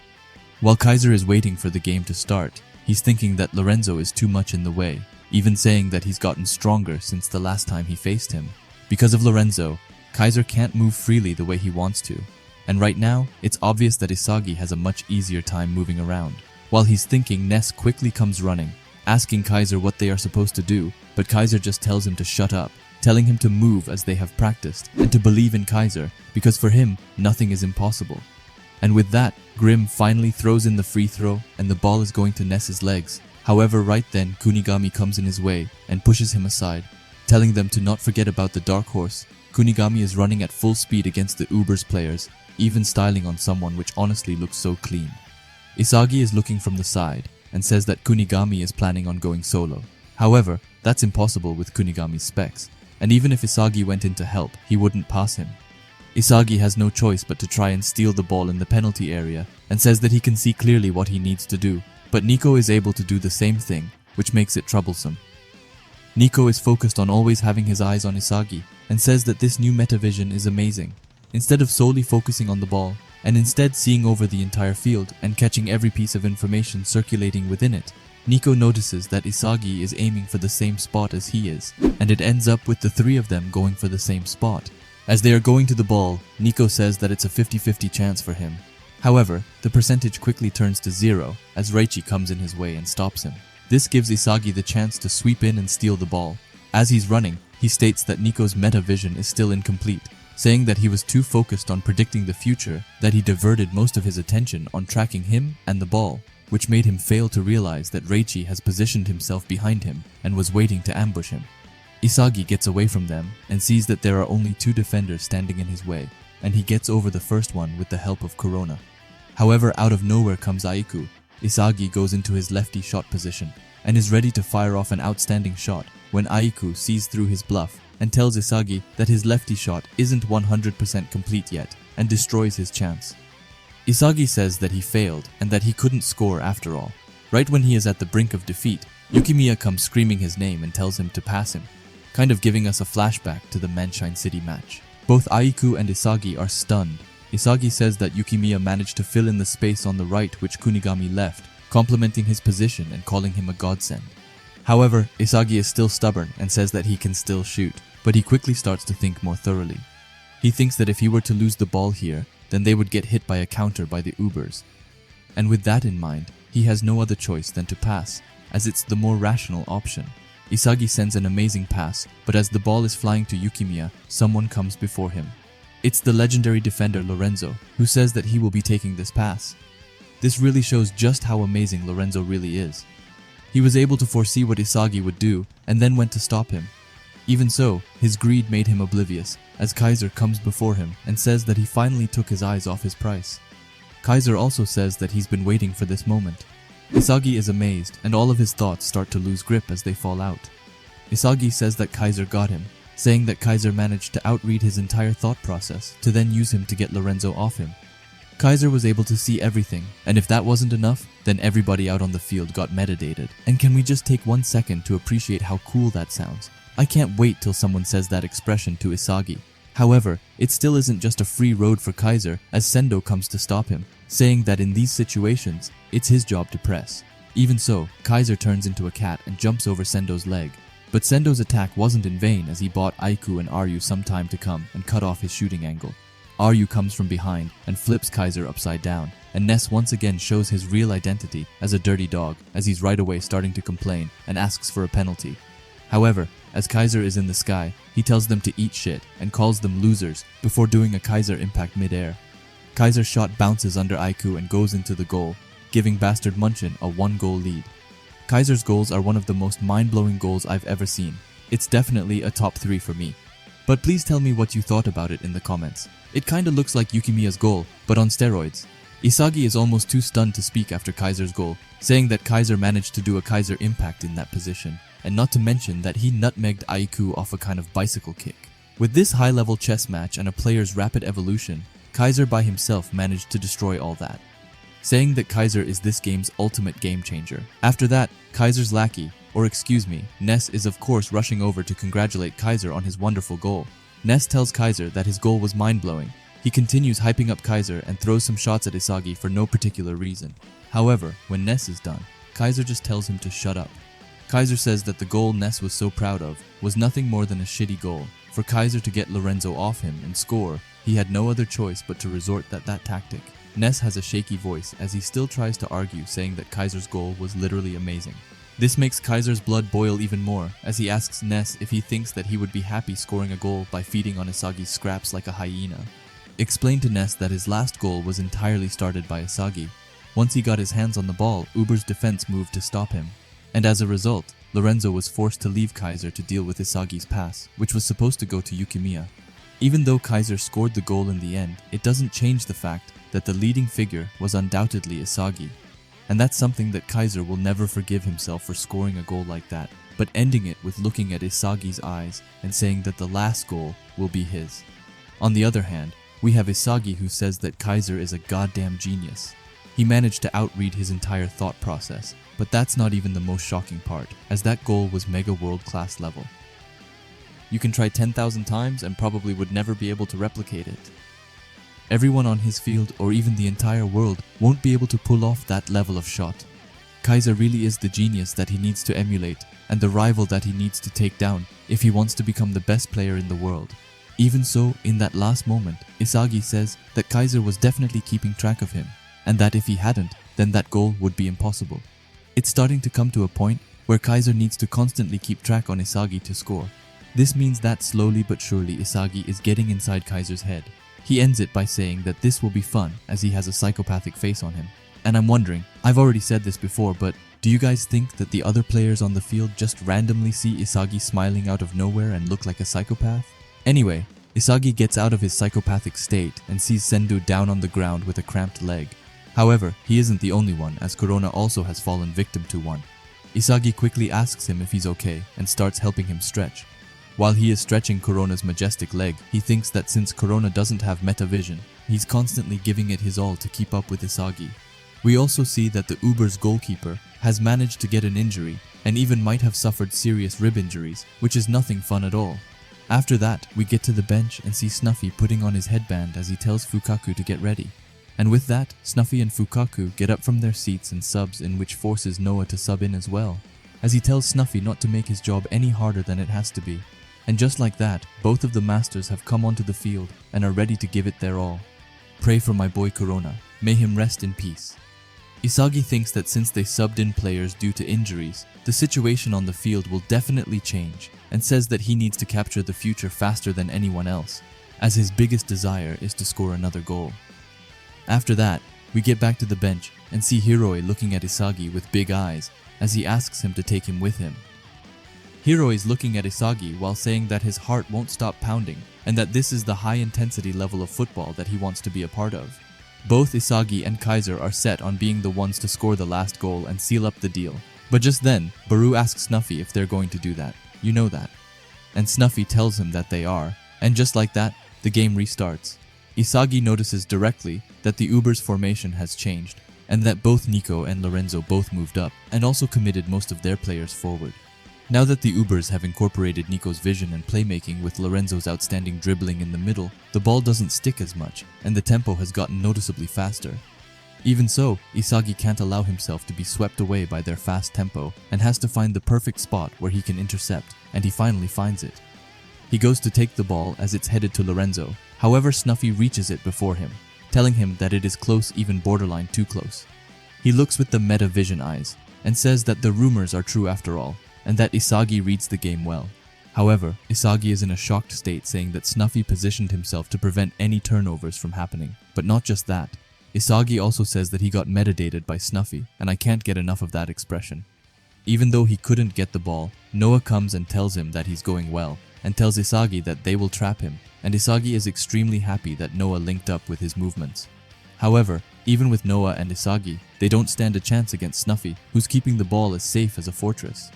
While Kaiser is waiting for the game to start, he's thinking that Lorenzo is too much in the way, even saying that he's gotten stronger since the last time he faced him. Because of Lorenzo, Kaiser can't move freely the way he wants to, and right now, it's obvious that Isagi has a much easier time moving around. While he's thinking, Ness quickly comes running, asking Kaiser what they are supposed to do, but Kaiser just tells him to shut up, telling him to move as they have practiced, and to believe in Kaiser, because for him, nothing is impossible. And with that, Grim finally throws in the free throw, and the ball is going to Ness's legs. However, right then, Kunigami comes in his way, and pushes him aside, telling them to not forget about the Dark Horse. Kunigami is running at full speed against the Ubers players, even styling on someone which honestly looks so clean. Isagi is looking from the side, and says that Kunigami is planning on going solo. However, that's impossible with Kunigami's specs, and even if Isagi went in to help, he wouldn't pass him. Isagi has no choice but to try and steal the ball in the penalty area, and says that he can see clearly what he needs to do, but Nico is able to do the same thing, which makes it troublesome. Nico is focused on always having his eyes on Isagi, and says that this new metavision is amazing. Instead of solely focusing on the ball, and instead seeing over the entire field and catching every piece of information circulating within it, Nico notices that Isagi is aiming for the same spot as he is, and it ends up with the three of them going for the same spot. As they are going to the ball, Nico says that it's a 50-50 chance for him. However, the percentage quickly turns to 0 as Reichi comes in his way and stops him. This gives Isagi the chance to sweep in and steal the ball. As he's running, he states that Nico's meta vision is still incomplete, saying that he was too focused on predicting the future that he diverted most of his attention on tracking him and the ball, which made him fail to realize that Reichi has positioned himself behind him and was waiting to ambush him. Isagi gets away from them and sees that there are only 2 defenders standing in his way, and he gets over the first one with the help of Corona. However, out of nowhere comes Aiku. Isagi goes into his lefty shot position and is ready to fire off an outstanding shot when Aiku sees through his bluff and tells Isagi that his lefty shot isn't 100% complete yet and destroys his chance. Isagi says that he failed and that he couldn't score after all. Right when he is at the brink of defeat, Yukimiya comes screaming his name and tells him to pass him, kind of giving us a flashback to the Manshine City match. Both Aiku and Isagi are stunned. Isagi says that Yukimiya managed to fill in the space on the right which Kunigami left, complimenting his position and calling him a godsend. However, Isagi is still stubborn and says that he can still shoot, but he quickly starts to think more thoroughly. He thinks that if he were to lose the ball here, then they would get hit by a counter by the Ubers. And with that in mind, he has no other choice than to pass, as it's the more rational option. Isagi sends an amazing pass, but as the ball is flying to Yukimiya, someone comes before him. It's the legendary defender Lorenzo, who says that he will be taking this pass. This really shows just how amazing Lorenzo really is. He was able to foresee what Isagi would do, and then went to stop him. Even so, his greed made him oblivious, as Kaiser comes before him and says that he finally took his eyes off his price. Kaiser also says that he's been waiting for this moment. Isagi is amazed, and all of his thoughts start to lose grip as they fall out. Isagi says that Kaiser got him, saying that Kaiser managed to outread his entire thought process to then use him to get Lorenzo off him. Kaiser was able to see everything, and if that wasn't enough, then everybody out on the field got metadated. And can we just take 1 second to appreciate how cool that sounds? I can't wait till someone says that expression to Isagi. However, it still isn't just a free road for Kaiser, as Sendo comes to stop him, saying that in these situations, it's his job to press. Even so, Kaiser turns into a cat and jumps over Sendo's leg. But Sendo's attack wasn't in vain, as he bought Aiku and Aryu some time to come and cut off his shooting angle. Aryu comes from behind and flips Kaiser upside down, and Ness once again shows his real identity as a dirty dog, as he's right away starting to complain and asks for a penalty. However, as Kaiser is in the sky, he tells them to eat shit and calls them losers before doing a Kaiser impact mid-air. Kaiser's shot bounces under Aiku and goes into the goal, giving Bastard Munchen a 1-goal lead. Kaiser's goals are one of the most mind-blowing goals I've ever seen. It's definitely a top 3 for me. But please tell me what you thought about it in the comments. It kinda looks like Yukimiya's goal, but on steroids. Isagi is almost too stunned to speak after Kaiser's goal, saying that Kaiser managed to do a Kaiser impact in that position, and not to mention that he nutmegged Aiku off a kind of bicycle kick. With this high-level chess match and a player's rapid evolution, Kaiser by himself managed to destroy all that, saying that Kaiser is this game's ultimate game changer. After that, Kaiser's lackey, or excuse me, Ness, is of course rushing over to congratulate Kaiser on his wonderful goal. Ness tells Kaiser that his goal was mind-blowing. He continues hyping up Kaiser and throws some shots at Isagi for no particular reason. However, when Ness is done, Kaiser just tells him to shut up. Kaiser says that the goal Ness was so proud of was nothing more than a shitty goal. For Kaiser to get Lorenzo off him and score, he had no other choice but to resort to that tactic. Ness has a shaky voice as he still tries to argue, saying that Kaiser's goal was literally amazing. This makes Kaiser's blood boil even more, as he asks Ness if he thinks that he would be happy scoring a goal by feeding on Isagi's scraps like a hyena. Explain to Ness that his last goal was entirely started by Isagi. Once he got his hands on the ball, Uber's defense moved to stop him. And as a result, Lorenzo was forced to leave Kaiser to deal with Isagi's pass, which was supposed to go to Yukimiya. Even though Kaiser scored the goal in the end, it doesn't change the fact that the leading figure was undoubtedly Isagi. And that's something that Kaiser will never forgive himself for scoring a goal like that, but ending it with looking at Isagi's eyes and saying that the last goal will be his. On the other hand, we have Isagi, who says that Kaiser is a goddamn genius. He managed to outread his entire thought process, but that's not even the most shocking part, as that goal was mega world-class level. You can try 10,000 times and probably would never be able to replicate it. Everyone on his field, or even the entire world, won't be able to pull off that level of shot. Kaiser really is the genius that he needs to emulate, and the rival that he needs to take down if he wants to become the best player in the world. Even so, in that last moment, Isagi says that Kaiser was definitely keeping track of him, and that if he hadn't, then that goal would be impossible. It's starting to come to a point where Kaiser needs to constantly keep track on Isagi to score. This means that slowly but surely Isagi is getting inside Kaiser's head. He ends it by saying that this will be fun as he has a psychopathic face on him. And I'm wondering, I've already said this before, but do you guys think that the other players on the field just randomly see Isagi smiling out of nowhere and look like a psychopath? Anyway, Isagi gets out of his psychopathic state and sees Sendu down on the ground with a cramped leg. However, he isn't the only one, as Corona also has fallen victim to one. Isagi quickly asks him if he's okay and starts helping him stretch. While he is stretching Corona's majestic leg, he thinks that since Corona doesn't have metavision, he's constantly giving it his all to keep up with Isagi. We also see that the Uber's goalkeeper has managed to get an injury and even might have suffered serious rib injuries, which is nothing fun at all. After that, we get to the bench and see Snuffy putting on his headband as he tells Fukaku to get ready. And with that, Snuffy and Fukaku get up from their seats and subs, in which forces Noah to sub in as well, as he tells Snuffy not to make his job any harder than it has to be. And just like that, both of the masters have come onto the field and are ready to give it their all. Pray for my boy Corona. May him rest in peace. Isagi thinks that since they subbed in players due to injuries, the situation on the field will definitely change, and says that he needs to capture the future faster than anyone else, as his biggest desire is to score another goal. After that, we get back to the bench and see Hiori looking at Isagi with big eyes as he asks him to take him with him. Hiori is looking at Isagi while saying that his heart won't stop pounding and that this is the high-intensity level of football that he wants to be a part of. Both Isagi and Kaiser are set on being the ones to score the last goal and seal up the deal. But just then, Barou asks Snuffy if they're going to do that. You know that. And Snuffy tells him that they are, and just like that, the game restarts. Isagi notices directly that the Uber's formation has changed, and that both Nico and Lorenzo both moved up, and also committed most of their players forward. Now that the Ubers have incorporated Nico's vision and playmaking with Lorenzo's outstanding dribbling in the middle, the ball doesn't stick as much, and the tempo has gotten noticeably faster. Even so, Isagi can't allow himself to be swept away by their fast tempo, and has to find the perfect spot where he can intercept, and he finally finds it. He goes to take the ball as it's headed to Lorenzo, however Snuffy reaches it before him, telling him that it is close, even borderline too close. He looks with the metavision eyes, and says that the rumors are true after all, and that Isagi reads the game well. However, Isagi is in a shocked state, saying that Snuffy positioned himself to prevent any turnovers from happening. But not just that. Isagi also says that he got metadated by Snuffy, and I can't get enough of that expression. Even though he couldn't get the ball, Noah comes and tells him that he's going well, and tells Isagi that they will trap him, and Isagi is extremely happy that Noah linked up with his movements. However, even with Noah and Isagi, they don't stand a chance against Snuffy, who's keeping the ball as safe as a fortress.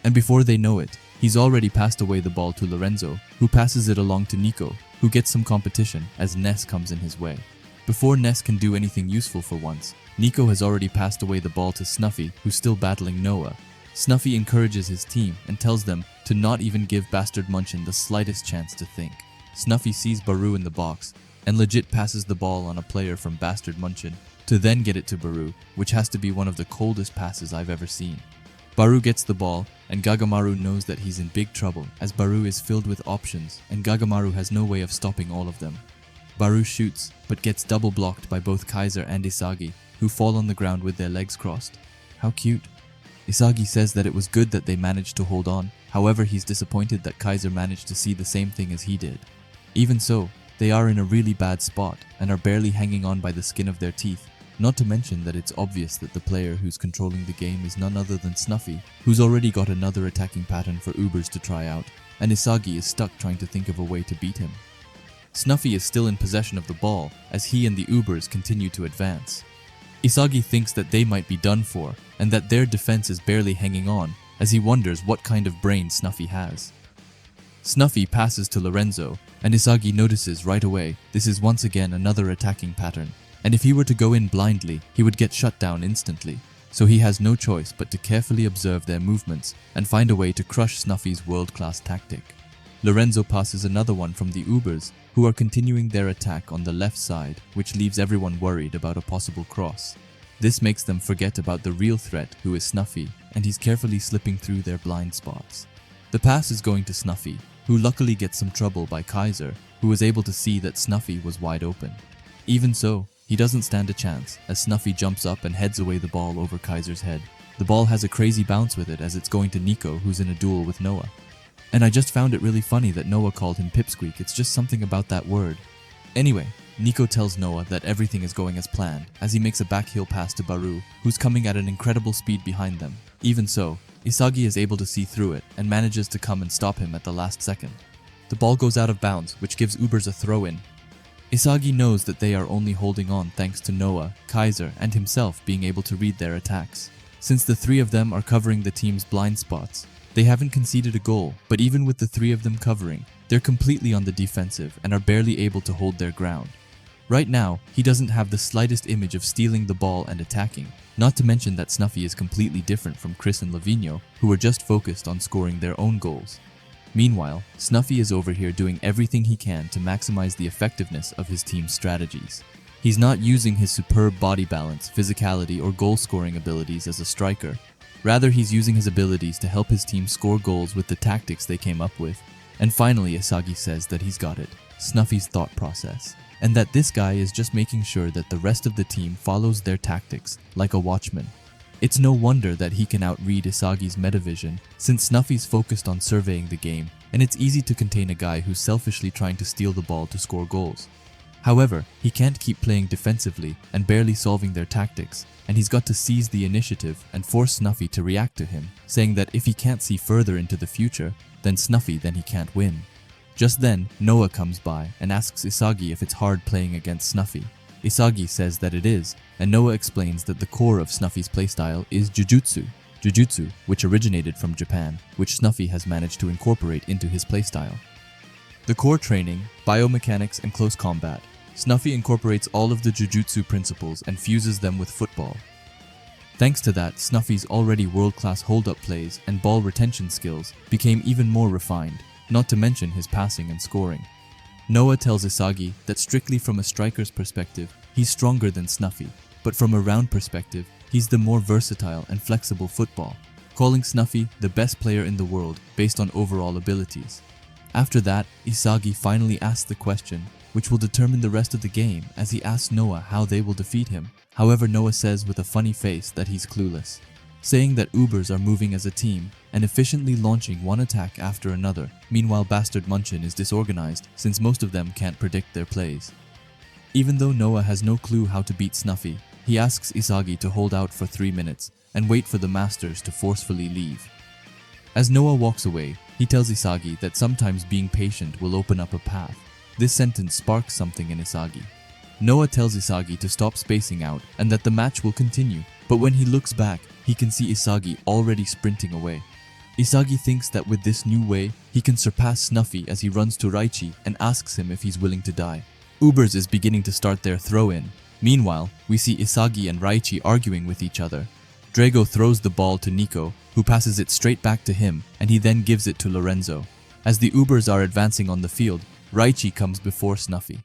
And before they know it, he's already passed away the ball to Lorenzo, who passes it along to Nico, who gets some competition as Ness comes in his way. Before Ness can do anything useful for once, Nico has already passed away the ball to Snuffy, who's still battling Noah. Snuffy encourages his team and tells them to not even give Bastard Munchen the slightest chance to think. Snuffy sees Barou in the box and legit passes the ball on a player from Bastard Munchen to then get it to Barou, which has to be one of the coldest passes I've ever seen. Barou gets the ball, and Gagamaru knows that he's in big trouble as Barou is filled with options and Gagamaru has no way of stopping all of them. Barou shoots, but gets double blocked by both Kaiser and Isagi, who fall on the ground with their legs crossed. How cute. Isagi says that it was good that they managed to hold on, however he's disappointed that Kaiser managed to see the same thing as he did. Even so, they are in a really bad spot and are barely hanging on by the skin of their teeth. Not to mention that it's obvious that the player who's controlling the game is none other than Snuffy, who's already got another attacking pattern for Ubers to try out, and Isagi is stuck trying to think of a way to beat him. Snuffy is still in possession of the ball as he and the Ubers continue to advance. Isagi thinks that they might be done for, and that their defense is barely hanging on, as he wonders what kind of brain Snuffy has. Snuffy passes to Lorenzo, and Isagi notices right away this is once again another attacking pattern, and if he were to go in blindly, he would get shut down instantly, so he has no choice but to carefully observe their movements and find a way to crush Snuffy's world-class tactic. Lorenzo passes another one from the Ubers, who are continuing their attack on the left side, which leaves everyone worried about a possible cross. This makes them forget about the real threat, who is Snuffy, and he's carefully slipping through their blind spots. The pass is going to Snuffy, who luckily gets some trouble by Kaiser, who was able to see that Snuffy was wide open. Even so, he doesn't stand a chance, as Snuffy jumps up and heads away the ball over Kaiser's head. The ball has a crazy bounce with it as it's going to Nico, who's in a duel with Noah. And I just found it really funny that Noah called him Pipsqueak. It's just something about that word. Anyway, Nico tells Noah that everything is going as planned, as he makes a backheel pass to Barou, who's coming at an incredible speed behind them. Even so, Isagi is able to see through it and manages to come and stop him at the last second. The ball goes out of bounds, which gives Ubers a throw-in. Isagi knows that they are only holding on thanks to Noah, Kaiser, and himself being able to read their attacks. Since the three of them are covering the team's blind spots, they haven't conceded a goal, but even with the three of them covering, they're completely on the defensive and are barely able to hold their ground. Right now, he doesn't have the slightest image of stealing the ball and attacking, not to mention that Snuffy is completely different from Chris and Lavinho, who are just focused on scoring their own goals. Meanwhile, Snuffy is over here doing everything he can to maximize the effectiveness of his team's strategies. He's not using his superb body balance, physicality, or goal-scoring abilities as a striker. Rather, he's using his abilities to help his team score goals with the tactics they came up with. And finally, Isagi says that he's got it, Snuffy's thought process, and that this guy is just making sure that the rest of the team follows their tactics like a watchman. It's no wonder that he can outread Isagi's metavision, since Snuffy's focused on surveying the game, and it's easy to contain a guy who's selfishly trying to steal the ball to score goals. However, he can't keep playing defensively and barely solving their tactics, and he's got to seize the initiative and force Snuffy to react to him, saying that if he can't see further into the future, then he can't win. Just then, Noah comes by and asks Isagi if it's hard playing against Snuffy. Isagi says that it is, and Noah explains that the core of Snuffy's playstyle is Jujutsu, which originated from Japan, which Snuffy has managed to incorporate into his playstyle. The core training, biomechanics, and close combat. Snuffy incorporates all of the Jujutsu principles and fuses them with football. Thanks to that, Snuffy's already world-class hold-up plays and ball retention skills became even more refined, not to mention his passing and scoring. Noah tells Isagi that strictly from a striker's perspective, he's stronger than Snuffy, but from a round perspective, he's the more versatile and flexible football, calling Snuffy the best player in the world based on overall abilities. After that, Isagi finally asks the question, which will determine the rest of the game, as he asks Noah how they will defeat him. However, Noah says with a funny face that he's clueless, saying that Ubers are moving as a team and efficiently launching one attack after another. Meanwhile, Bastard Munchen is disorganized since most of them can't predict their plays. Even though Noah has no clue how to beat Snuffy, he asks Isagi to hold out for 3 minutes and wait for the masters to forcefully leave. As Noah walks away, he tells Isagi that sometimes being patient will open up a path. This sentence sparks something in Isagi. Noah tells Isagi to stop spacing out and that the match will continue, but when he looks back, he can see Isagi already sprinting away. Isagi thinks that with this new way, he can surpass Snuffy as he runs to Raichi and asks him if he's willing to die. Ubers is beginning to start their throw-in. Meanwhile, we see Isagi and Raichi arguing with each other. Drago throws the ball to Nico, who passes it straight back to him, and he then gives it to Lorenzo. As the Ubers are advancing on the field, Raichi comes before Snuffy.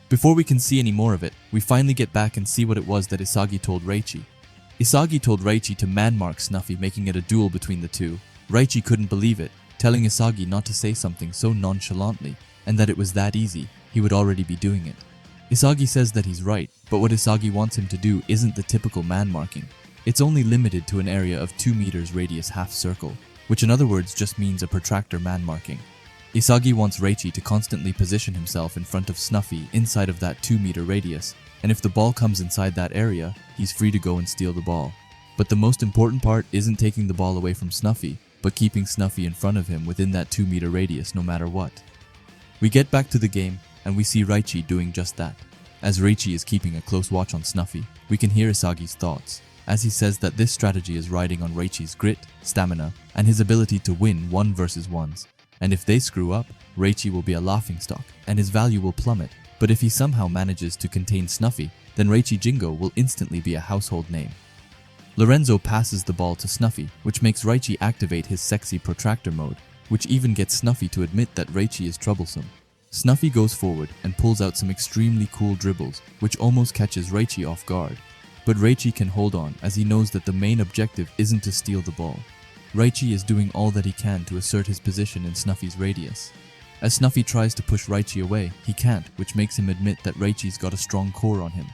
Before we can see any more of it, we finally get back and see what it was that Isagi told Raichi. Isagi told Raichi to man-mark Snuffy, making it a duel between the two. Raichi couldn't believe it, telling Isagi not to say something so nonchalantly, and that it was that easy, he would already be doing it. Isagi says that he's right, but what Isagi wants him to do isn't the typical man-marking. It's only limited to an area of 2 meters radius half-circle, which in other words just means a protractor man-marking. Isagi wants Raichi to constantly position himself in front of Snuffy inside of that 2-meter radius, and if the ball comes inside that area, he's free to go and steal the ball. But the most important part isn't taking the ball away from Snuffy, but keeping Snuffy in front of him within that 2-meter radius no matter what. We get back to the game, and we see Raichi doing just that. As Raichi is keeping a close watch on Snuffy, we can hear Isagi's thoughts, as he says that this strategy is riding on Raichi's grit, stamina, and his ability to win 1 versus 1s. And if they screw up, Raichi will be a laughingstock, and his value will plummet. But if he somehow manages to contain Snuffy, then Raichi Jingo will instantly be a household name. Lorenzo passes the ball to Snuffy, which makes Raichi activate his sexy protractor mode, which even gets Snuffy to admit that Raichi is troublesome. Snuffy goes forward and pulls out some extremely cool dribbles, which almost catches Raichi off guard. But Raichi can hold on, as he knows that the main objective isn't to steal the ball. Raichi is doing all that he can to assert his position in Snuffy's radius. As Snuffy tries to push Raichi away, he can't, which makes him admit that Raichi's got a strong core on him.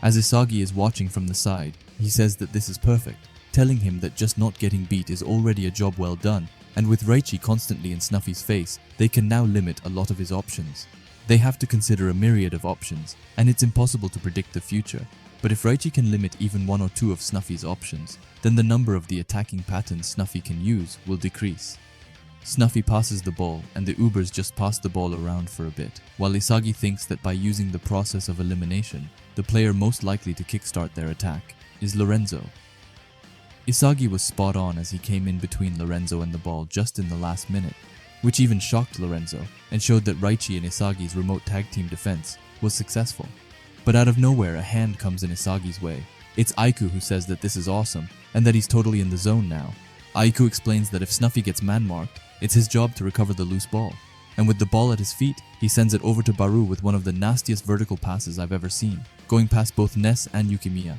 As Isagi is watching from the side, he says that this is perfect, telling him that just not getting beat is already a job well done, and with Raichi constantly in Snuffy's face, they can now limit a lot of his options. They have to consider a myriad of options, and it's impossible to predict the future. But if Raichi can limit even one or two of Snuffy's options, then the number of the attacking patterns Snuffy can use will decrease. Snuffy passes the ball, and the Ubers just pass the ball around for a bit, while Isagi thinks that by using the process of elimination, the player most likely to kickstart their attack is Lorenzo. Isagi was spot on as he came in between Lorenzo and the ball just in the last minute, which even shocked Lorenzo and showed that Raichi and Isagi's remote tag team defense was successful. But out of nowhere, a hand comes in Isagi's way. It's Aiku who says that this is awesome and that he's totally in the zone now. Aiku explains that if Snuffy gets man-marked, it's his job to recover the loose ball. And with the ball at his feet, he sends it over to Barou with one of the nastiest vertical passes I've ever seen, going past both Ness and Yukimiya.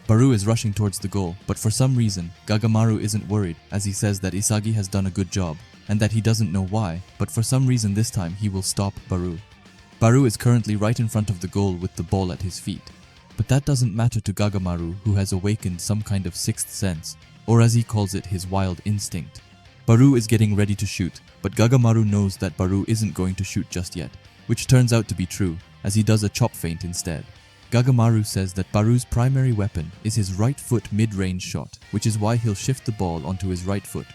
Barou is rushing towards the goal, but for some reason, Gagamaru isn't worried as he says that Isagi has done a good job, and that he doesn't know why, but for some reason this time he will stop Barou. Barou is currently right in front of the goal with the ball at his feet. But that doesn't matter to Gagamaru, who has awakened some kind of sixth sense, or as he calls it, his wild instinct. Barou is getting ready to shoot, but Gagamaru knows that Barou isn't going to shoot just yet, which turns out to be true, as he does a chop feint instead. Gagamaru says that Barou's primary weapon is his right foot mid-range shot, which is why he'll shift the ball onto his right foot.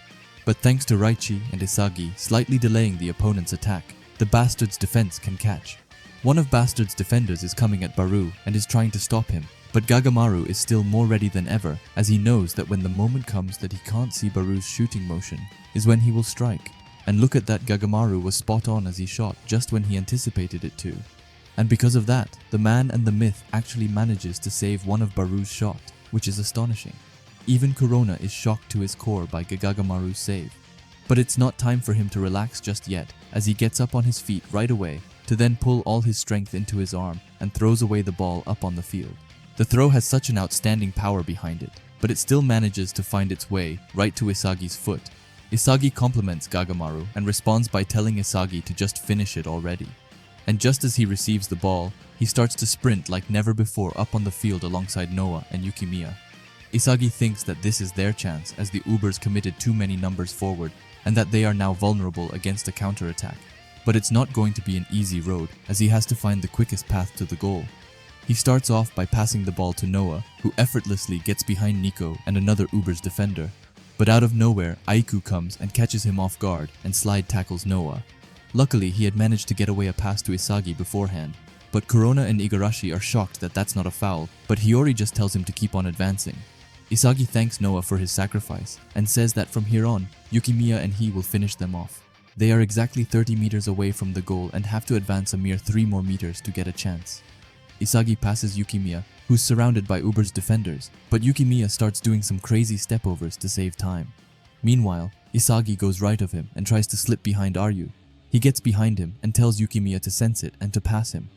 But thanks to Raichi and Isagi slightly delaying the opponent's attack, the Bastard's defense can catch. One of Bastard's defenders is coming at Barou and is trying to stop him, but Gagamaru is still more ready than ever, as he knows that when the moment comes that he can't see Barou's shooting motion is when he will strike. And look at that, Gagamaru was spot on as he shot just when he anticipated it to. And because of that, the man and the myth actually manages to save one of Barou's shot, which is astonishing. Even Corona is shocked to his core by Gagamaru's save. But it's not time for him to relax just yet, as he gets up on his feet right away to then pull all his strength into his arm and throws away the ball up on the field. The throw has such an outstanding power behind it, but it still manages to find its way right to Isagi's foot. Isagi compliments Gagamaru and responds by telling Isagi to just finish it already. And just as he receives the ball, he starts to sprint like never before up on the field alongside Noah and Yukimiya. Isagi thinks that this is their chance as the Ubers committed too many numbers forward and that they are now vulnerable against a counterattack. But it's not going to be an easy road as he has to find the quickest path to the goal. He starts off by passing the ball to Noah, who effortlessly gets behind Nico and another Uber's defender. But out of nowhere, Aiku comes and catches him off guard and slide tackles Noah. Luckily, he had managed to get away a pass to Isagi beforehand. But Corona and Igarashi are shocked that that's not a foul, but Hiori just tells him to keep on advancing. Isagi thanks Noah for his sacrifice and says that from here on, Yukimiya and he will finish them off. They are exactly 30 meters away from the goal and have to advance a mere 3 more meters to get a chance. Isagi passes Yukimiya, who's surrounded by Uber's defenders, but Yukimiya starts doing some crazy stepovers to save time. Meanwhile, Isagi goes right of him and tries to slip behind Ryu. He gets behind him and tells Yukimiya to sense it and to pass him.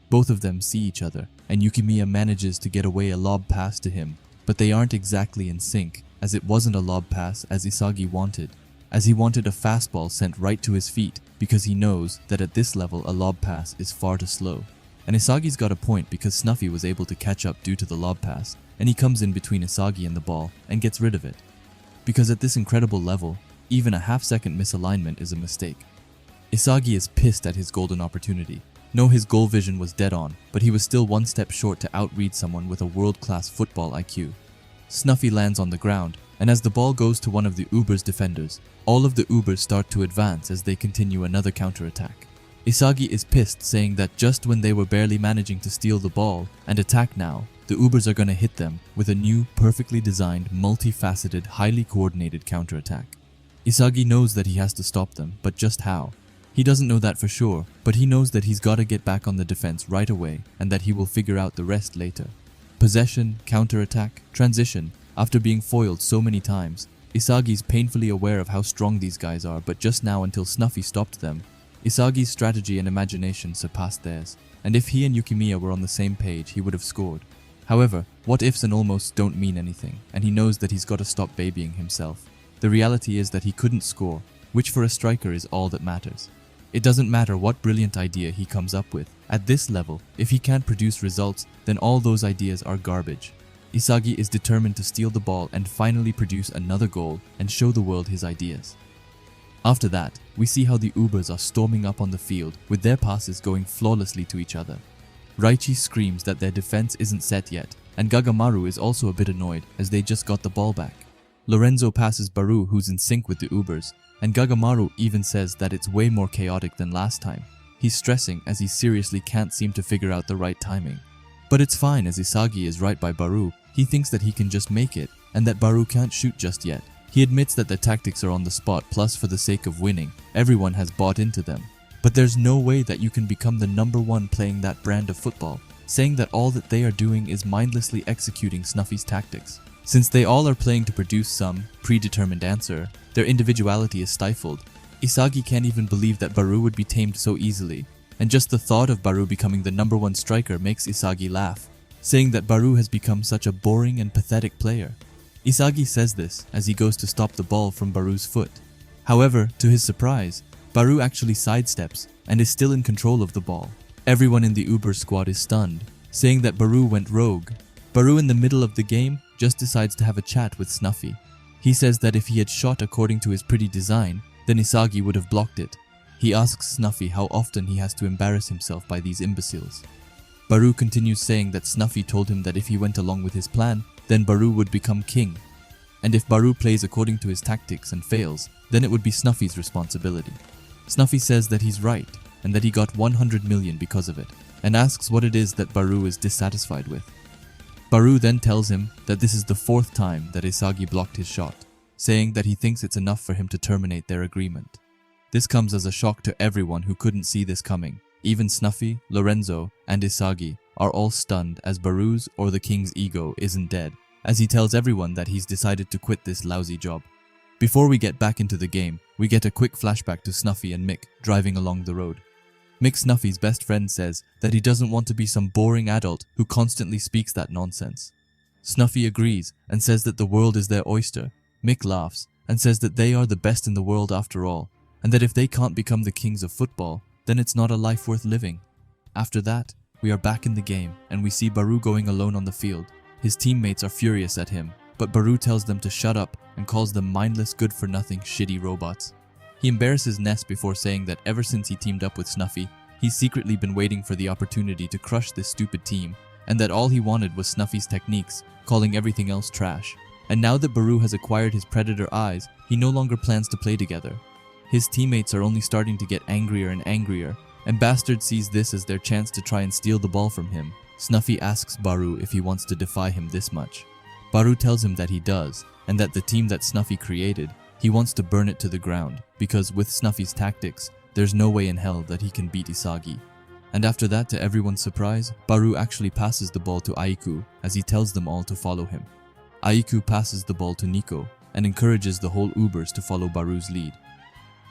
Both of them see each other, and Yukimiya manages to get away a lob pass to him, but they aren't exactly in sync, as it wasn't a lob pass as Isagi wanted, as he wanted a fastball sent right to his feet because he knows that at this level a lob pass is far too slow. And Isagi's got a point because Snuffy was able to catch up due to the lob pass, and he comes in between Isagi and the ball and gets rid of it. Because at this incredible level, even a half-second misalignment is a mistake. Isagi is pissed at his golden opportunity. No, his goal vision was dead on, but he was still one step short to outread someone with a world-class football IQ. Snuffy lands on the ground, and as the ball goes to one of the Uber's defenders, all of the Ubers start to advance as they continue another counterattack. Isagi is pissed, saying that just when they were barely managing to steal the ball and attack now, the Ubers are gonna hit them with a new, perfectly designed, multifaceted, highly coordinated counterattack. Isagi knows that he has to stop them, but just how? He doesn't know that for sure, but he knows that he's gotta get back on the defense right away and that he will figure out the rest later. Possession, counterattack, transition. After being foiled so many times, Isagi's painfully aware of how strong these guys are, but just now until Snuffy stopped them, Isagi's strategy and imagination surpassed theirs, and if he and Yukimiya were on the same page, he would have scored. However, what ifs and almosts don't mean anything, and he knows that he's got to stop babying himself. The reality is that he couldn't score, which for a striker is all that matters. It doesn't matter what brilliant idea he comes up with. At this level, if he can't produce results, then all those ideas are garbage. Isagi is determined to steal the ball and finally produce another goal and show the world his ideas. After that, we see how the Ubers are storming up on the field with their passes going flawlessly to each other. Raichi screams that their defense isn't set yet, and Gagamaru is also a bit annoyed as they just got the ball back. Lorenzo passes Barou, who's in sync with the Ubers, and Gagamaru even says that it's way more chaotic than last time. He's stressing as he seriously can't seem to figure out the right timing. But it's fine as Isagi is right by Barou. He thinks that he can just make it, and that Barou can't shoot just yet. He admits that the tactics are on the spot, plus for the sake of winning, everyone has bought into them. But there's no way that you can become the #1 playing that brand of football, saying that all that they are doing is mindlessly executing Snuffy's tactics. Since they all are playing to produce some predetermined answer, their individuality is stifled. Isagi can't even believe that Barou would be tamed so easily, and just the thought of Barou becoming the #1 striker makes Isagi laugh, saying that Barou has become such a boring and pathetic player. Isagi says this as he goes to stop the ball from Barou's foot. However, to his surprise, Barou actually sidesteps and is still in control of the ball. Everyone in the Uber squad is stunned, saying that Barou went rogue. Barou in the middle of the game just decides to have a chat with Snuffy. He says that if he had shot according to his pretty design, then Isagi would have blocked it. He asks Snuffy how often he has to embarrass himself by these imbeciles. Barou continues saying that Snuffy told him that if he went along with his plan, then Barou would become king. And if Barou plays according to his tactics and fails, then it would be Snuffy's responsibility. Snuffy says that he's right, and that he got 100 million because of it, and asks what it is that Barou is dissatisfied with. Barou then tells him that this is the 4th time that Isagi blocked his shot, saying that he thinks it's enough for him to terminate their agreement. This comes as a shock to everyone who couldn't see this coming. Even Snuffy, Lorenzo, and Isagi are all stunned as Barou's or the king's ego isn't dead, as he tells everyone that he's decided to quit this lousy job. Before we get back into the game, we get a quick flashback to Snuffy and Mick driving along the road. Mick, Snuffy's best friend, says that he doesn't want to be some boring adult who constantly speaks that nonsense. Snuffy agrees and says that the world is their oyster. Mick laughs and says that they are the best in the world after all, and that if they can't become the kings of football, then it's not a life worth living. After that, we are back in the game and we see Barou going alone on the field. His teammates are furious at him, but Barou tells them to shut up and calls them mindless, good-for-nothing, shitty robots. He embarrasses Ness before saying that ever since he teamed up with Snuffy, he's secretly been waiting for the opportunity to crush this stupid team, and that all he wanted was Snuffy's techniques, calling everything else trash. And now that Barou has acquired his predator eyes, he no longer plans to play together. His teammates are only starting to get angrier and angrier, and Bastard sees this as their chance to try and steal the ball from him. Snuffy asks Barou if he wants to defy him this much. Barou tells him that he does, and that the team that Snuffy created, he wants to burn it to the ground, because with Snuffy's tactics, there's no way in hell that he can beat Isagi. And after that, to everyone's surprise, Barou actually passes the ball to Aiku as he tells them all to follow him. Aiku passes the ball to Nico and encourages the whole Ubers to follow Barou's lead.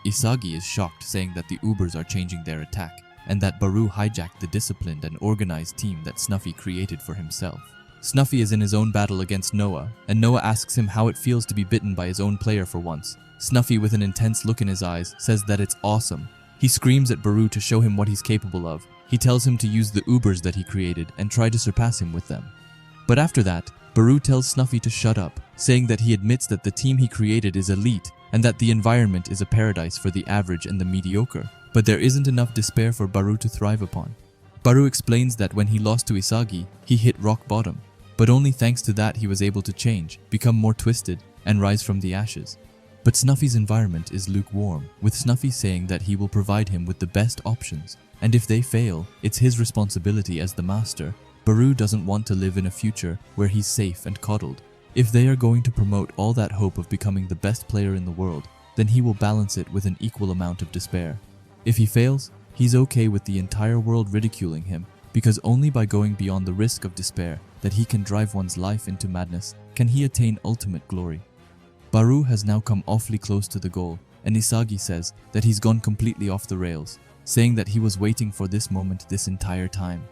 Isagi is shocked, saying that the Ubers are changing their attack and that Barou hijacked the disciplined and organized team that Snuffy created for himself. Snuffy is in his own battle against Noah, and Noah asks him how it feels to be bitten by his own player for once. Snuffy, with an intense look in his eyes, says that it's awesome. He screams at Barou to show him what he's capable of. He tells him to use the Ubers that he created and try to surpass him with them. But after that, Barou tells Snuffy to shut up, saying that he admits that the team he created is elite and that the environment is a paradise for the average and the mediocre, but there isn't enough despair for Barou to thrive upon. Barou explains that when he lost to Isagi, he hit rock bottom, but only thanks to that he was able to change, become more twisted, and rise from the ashes. But Snuffy's environment is lukewarm, with Snuffy saying that he will provide him with the best options, and if they fail, it's his responsibility as the master. Barou doesn't want to live in a future where he's safe and coddled. If they are going to promote all that hope of becoming the best player in the world, then he will balance it with an equal amount of despair. If he fails, he's okay with the entire world ridiculing him, because only by going beyond the risk of despair that he can drive one's life into madness can he attain ultimate glory. Barou has now come awfully close to the goal, and Isagi says that he's gone completely off the rails, saying that he was waiting for this moment this entire time,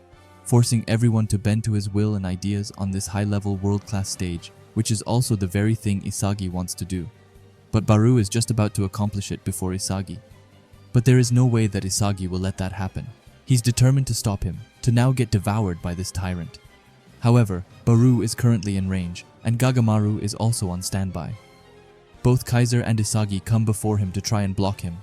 forcing everyone to bend to his will and ideas on this high-level world-class stage, which is also the very thing Isagi wants to do. But Barou is just about to accomplish it before Isagi. But there is no way that Isagi will let that happen. He's determined to stop him, to now get devoured by this tyrant. However, Barou is currently in range, and Gagamaru is also on standby. both Kaiser and Isagi come before him to try and block him.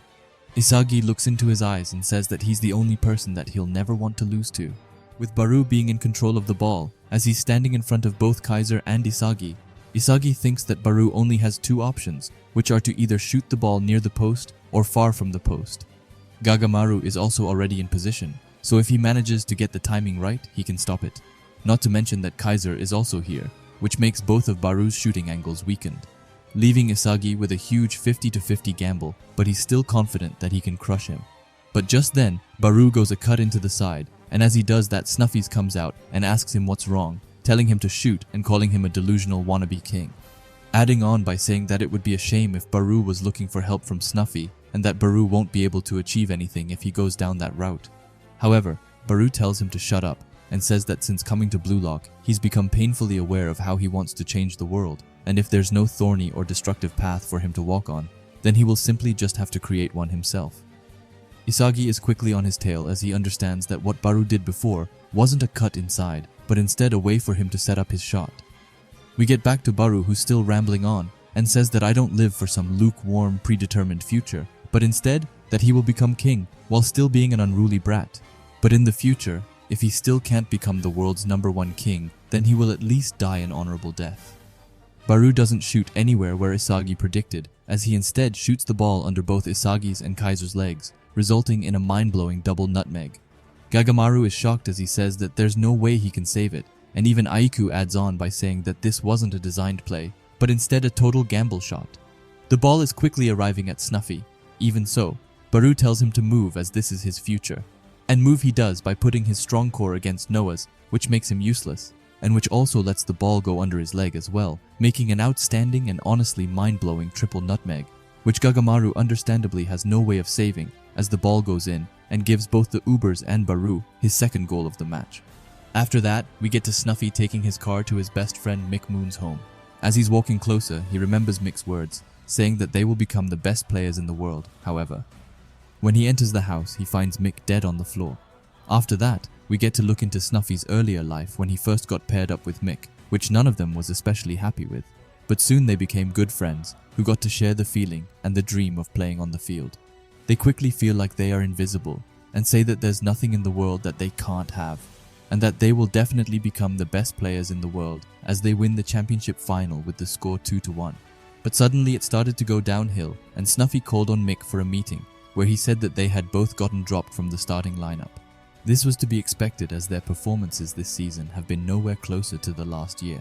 Isagi looks into his eyes and says that he's the only person that he'll never want to lose to. With Barou being in control of the ball, as he's standing in front of both Kaiser and Isagi, Isagi thinks that Barou only has two options, which are to either shoot the ball near the post or far from the post. Gagamaru is also already in position, so if he manages to get the timing right, he can stop it. Not to mention that Kaiser is also here, which makes both of Barou's shooting angles weakened, leaving Isagi with a huge 50-50 gamble, but he's still confident that he can crush him. But just then, Barou goes a cut into the side, and as he does that, Snuffy comes out and asks him what's wrong, telling him to shoot and calling him a delusional wannabe king. Adding on by saying that it would be a shame if Barou was looking for help from Snuffy, and that Barou won't be able to achieve anything if he goes down that route. However, Barou tells him to shut up, and says that since coming to Blue Lock, he's become painfully aware of how he wants to change the world, and if there's no thorny or destructive path for him to walk on, then he will simply just have to create one himself. Isagi is quickly on his tail as he understands that what Barou did before wasn't a cut inside, but instead a way for him to set up his shot. We get back to Barou, who's still rambling on, and says that I don't live for some lukewarm, predetermined future, but instead that he will become king while still being an unruly brat. But in the future, if he still can't become the world's #1 king, then he will at least die an honorable death. Barou doesn't shoot anywhere where Isagi predicted, as he instead shoots the ball under both Isagi's and Kaiser's legs, resulting in a mind-blowing double nutmeg. Gagamaru is shocked as he says that there's no way he can save it, and even Aiku adds on by saying that this wasn't a designed play, but instead a total gamble shot. The ball is quickly arriving at Snuffy. Even so, Barou tells him to move as this is his future. And move he does by putting his strong core against Noah's, which makes him useless, and which also lets the ball go under his leg as well, making an outstanding and honestly mind-blowing triple nutmeg, which Gagamaru understandably has no way of saving, as the ball goes in and gives both the Ubers and Barou his second goal of the match. After that, we get to Snuffy taking his car to his best friend Mick Moon's home. As he's walking closer, he remembers Mick's words, saying that they will become the best players in the world, however. When he enters the house, he finds Mick dead on the floor. After that, we get to look into Snuffy's earlier life when he first got paired up with Mick, which none of them was especially happy with. But soon they became good friends, who got to share the feeling and the dream of playing on the field. They quickly feel like they are invisible, and say that there's nothing in the world that they can't have, and that they will definitely become the best players in the world as they win the championship final with the score 2-1. But suddenly it started to go downhill, and Snuffy called on Mick for a meeting, where he said that they had both gotten dropped from the starting lineup. This was to be expected as their performances this season have been nowhere closer to the last year.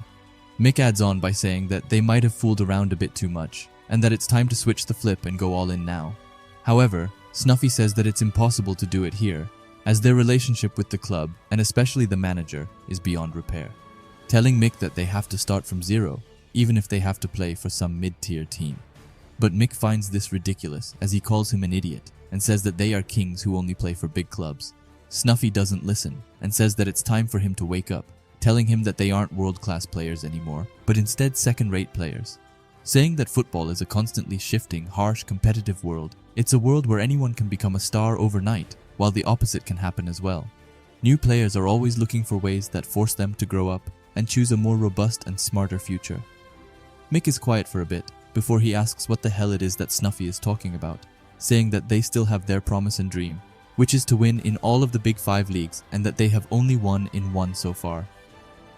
Mick adds on by saying that they might have fooled around a bit too much, and that it's time to switch the flip and go all in now. However, Snuffy says that it's impossible to do it here, as their relationship with the club, and especially the manager, is beyond repair, telling Mick that they have to start from zero, even if they have to play for some mid-tier team. But Mick finds this ridiculous, as he calls him an idiot, and says that they are kings who only play for big clubs. Snuffy doesn't listen, and says that it's time for him to wake up, telling him that they aren't world-class players anymore, but instead second-rate players. Saying that football is a constantly shifting, harsh, competitive world. It's a world where anyone can become a star overnight, while the opposite can happen as well. New players are always looking for ways that force them to grow up and choose a more robust and smarter future. Mick is quiet for a bit, before he asks what the hell it is that Snuffy is talking about, saying that they still have their promise and dream, which is to win in all of the Big 5 leagues and that they have only won in one so far.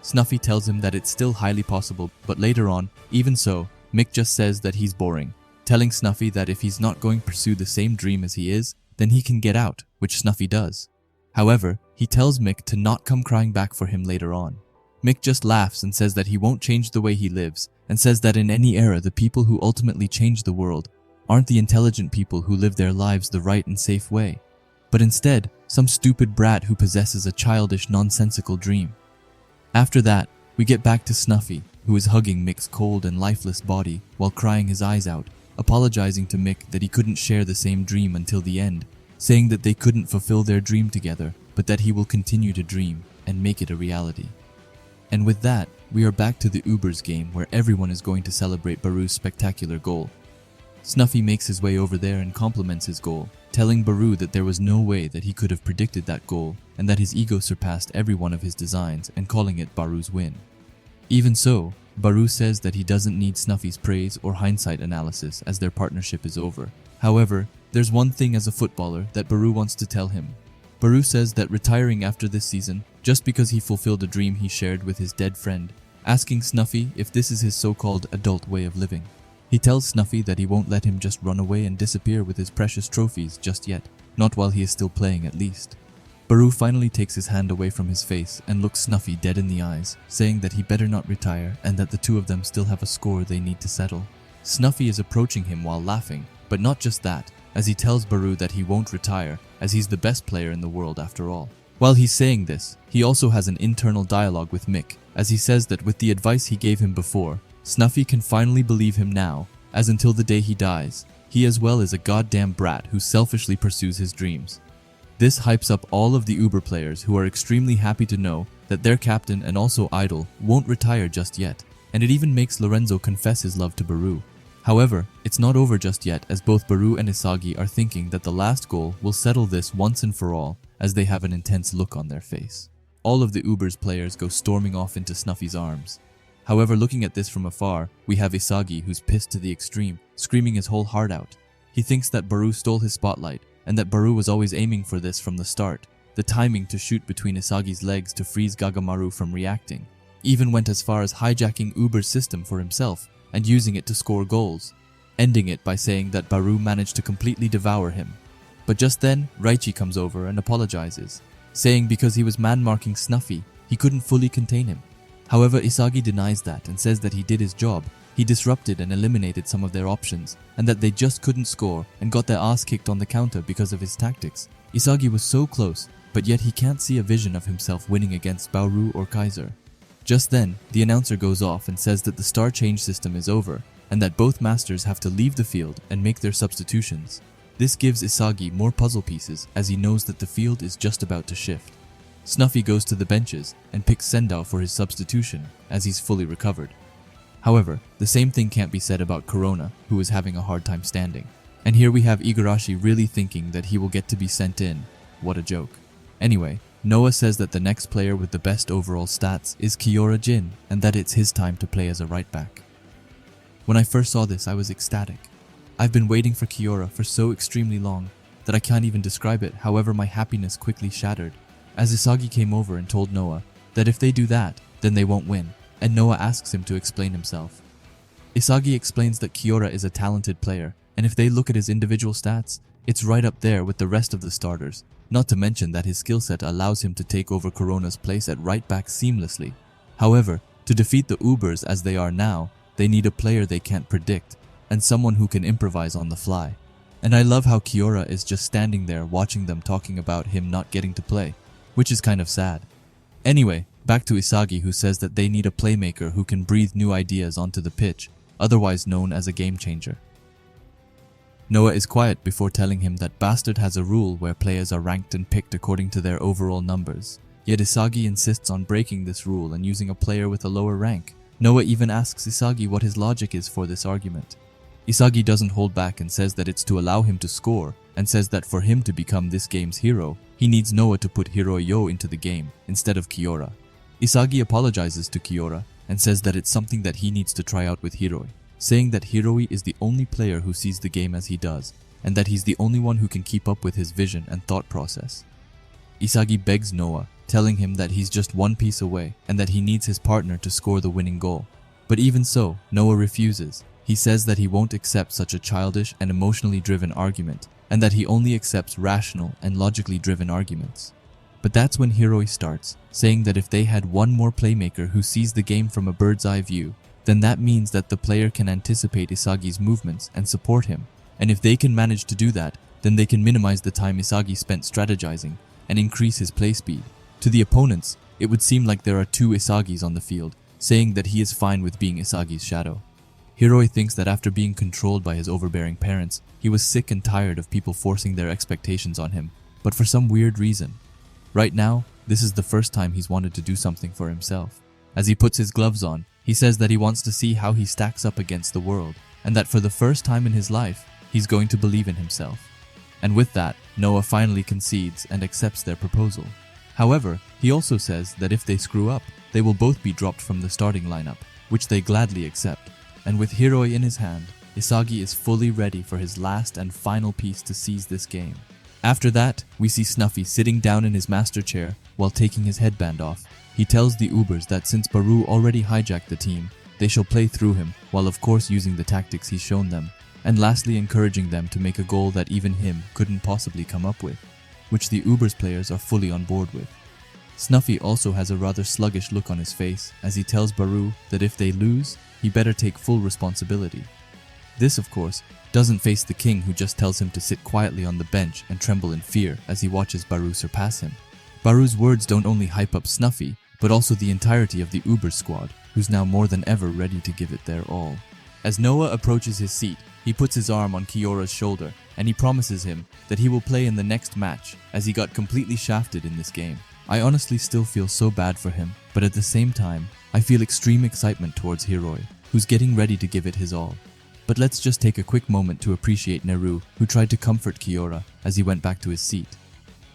Snuffy tells him that it's still highly possible, but later on, even so, Mick just says that he's boring, telling Snuffy that if he's not going to pursue the same dream as he is, then he can get out, which Snuffy does. However, he tells Mick to not come crying back for him later on. Mick just laughs and says that he won't change the way he lives, and says that in any era the people who ultimately change the world aren't the intelligent people who live their lives the right and safe way, but instead some stupid brat who possesses a childish, nonsensical dream. After that, we get back to Snuffy, who is hugging Mick's cold and lifeless body while crying his eyes out, apologizing to Mick that he couldn't share the same dream until the end, saying that they couldn't fulfill their dream together, but that he will continue to dream and make it a reality. And with that, we are back to the Ubers game where everyone is going to celebrate Barou's spectacular goal. Snuffy makes his way over there and compliments his goal, telling Barou that there was no way that he could have predicted that goal and that his ego surpassed every one of his designs and calling it Barou's win. Even so, Barou says that he doesn't need Snuffy's praise or hindsight analysis as their partnership is over. However, there's one thing as a footballer that Barou wants to tell him. Barou says that retiring after this season, just because he fulfilled a dream he shared with his dead friend, asking Snuffy if this is his so-called adult way of living. He tells Snuffy that he won't let him just run away and disappear with his precious trophies just yet, not while he is still playing at least. Barou finally takes his hand away from his face and looks Snuffy dead in the eyes, saying that he better not retire and that the two of them still have a score they need to settle. Snuffy is approaching him while laughing, but not just that, as he tells Barou that he won't retire as he's the best player in the world after all. While he's saying this, he also has an internal dialogue with Mick, as he says that with the advice he gave him before, Snuffy can finally believe him now, as until the day he dies, he as well is a goddamn brat who selfishly pursues his dreams. This hypes up all of the Uber players who are extremely happy to know that their captain and also idol won't retire just yet, and it even makes Lorenzo confess his love to Barou. However, it's not over just yet, as both Barou and Isagi are thinking that the last goal will settle this once and for all, as they have an intense look on their face. All of the Uber's players go storming off into Snuffy's arms. However, looking at this from afar, we have Isagi who's pissed to the extreme, screaming his whole heart out. He thinks that Barou stole his spotlight, and that Barou was always aiming for this from the start. The timing to shoot between Isagi's legs to freeze Gagamaru from reacting. Even went as far as hijacking Uber's system for himself and using it to score goals, ending it by saying that Barou managed to completely devour him. But just then, Raichi comes over and apologizes, saying because he was man-marking Snuffy, he couldn't fully contain him. However, Isagi denies that and says that he did his job. He disrupted and eliminated some of their options, and that they just couldn't score and got their ass kicked on the counter because of his tactics. Isagi was so close, but yet he can't see a vision of himself winning against Barou or Kaiser. Just then, the announcer goes off and says that the star change system is over, and that both masters have to leave the field and make their substitutions. This gives Isagi more puzzle pieces as he knows that the field is just about to shift. Snuffy goes to the benches and picks Sendao for his substitution as he's fully recovered. However, the same thing can't be said about Corona, who is having a hard time standing. And here we have Igarashi really thinking that he will get to be sent in. What a joke. Anyway, Noah says that the next player with the best overall stats is Kiora Jin, and that it's his time to play as a right back. When I first saw this, I was ecstatic. I've been waiting for Kiora for so extremely long that I can't even describe it. However, my happiness quickly shattered as Isagi came over and told Noah that if they do that, then they won't win, and Noah asks him to explain himself. Isagi explains that Kiora is a talented player, and if they look at his individual stats, it's right up there with the rest of the starters, not to mention that his skill set allows him to take over Corona's place at right back seamlessly. However, to defeat the Ubers as they are now, they need a player they can't predict, and someone who can improvise on the fly. And I love how Kiora is just standing there watching them talking about him not getting to play, which is kind of sad. Anyway, back to Isagi, who says that they need a playmaker who can breathe new ideas onto the pitch, otherwise known as a game changer. Noah is quiet before telling him that Bastard has a rule where players are ranked and picked according to their overall numbers. Yet Isagi insists on breaking this rule and using a player with a lower rank. Noah even asks Isagi what his logic is for this argument. Isagi doesn't hold back and says that it's to allow him to score, and says that for him to become this game's hero, he needs Noah to put Hiroyo into the game instead of Kiora. Isagi apologizes to Kiora and says that it's something that he needs to try out with Hiroi, saying that Hiroi is the only player who sees the game as he does, and that he's the only one who can keep up with his vision and thought process. Isagi begs Noah, telling him that he's just one piece away and that he needs his partner to score the winning goal. But even so, Noah refuses. He says that he won't accept such a childish and emotionally driven argument, and that he only accepts rational and logically driven arguments. But that's when Hiroi starts, saying that if they had one more playmaker who sees the game from a bird's eye view, then that means that the player can anticipate Isagi's movements and support him. And if they can manage to do that, then they can minimize the time Isagi spent strategizing and increase his play speed. To the opponents, it would seem like there are two Isagis on the field, saying that he is fine with being Isagi's shadow. Hiroi thinks that after being controlled by his overbearing parents, he was sick and tired of people forcing their expectations on him, but for some weird reason. Right now, this is the first time he's wanted to do something for himself. As he puts his gloves on, he says that he wants to see how he stacks up against the world, and that for the first time in his life, he's going to believe in himself. And with that, Noah finally concedes and accepts their proposal. However, he also says that if they screw up, they will both be dropped from the starting lineup, which they gladly accept. And with Hiori in his hand, Isagi is fully ready for his last and final piece to seize this game. After that, we see Snuffy sitting down in his master chair while taking his headband off. He tells the Ubers that since Barou already hijacked the team, they shall play through him, while of course using the tactics he's shown them, and lastly encouraging them to make a goal that even him couldn't possibly come up with, which the Ubers players are fully on board with. Snuffy also has a rather sluggish look on his face as he tells Barou that if they lose, he better take full responsibility. This, of course, doesn't face the king, who just tells him to sit quietly on the bench and tremble in fear as he watches Barou surpass him. Barou's words don't only hype up Snuffy, but also the entirety of the Uber squad, who's now more than ever ready to give it their all. As Noah approaches his seat, he puts his arm on Kyora's shoulder, and he promises him that he will play in the next match, as he got completely shafted in this game. I honestly still feel so bad for him, but at the same time, I feel extreme excitement towards Hiori, who's getting ready to give it his all. But let's just take a quick moment to appreciate Neru, who tried to comfort Kiora as he went back to his seat.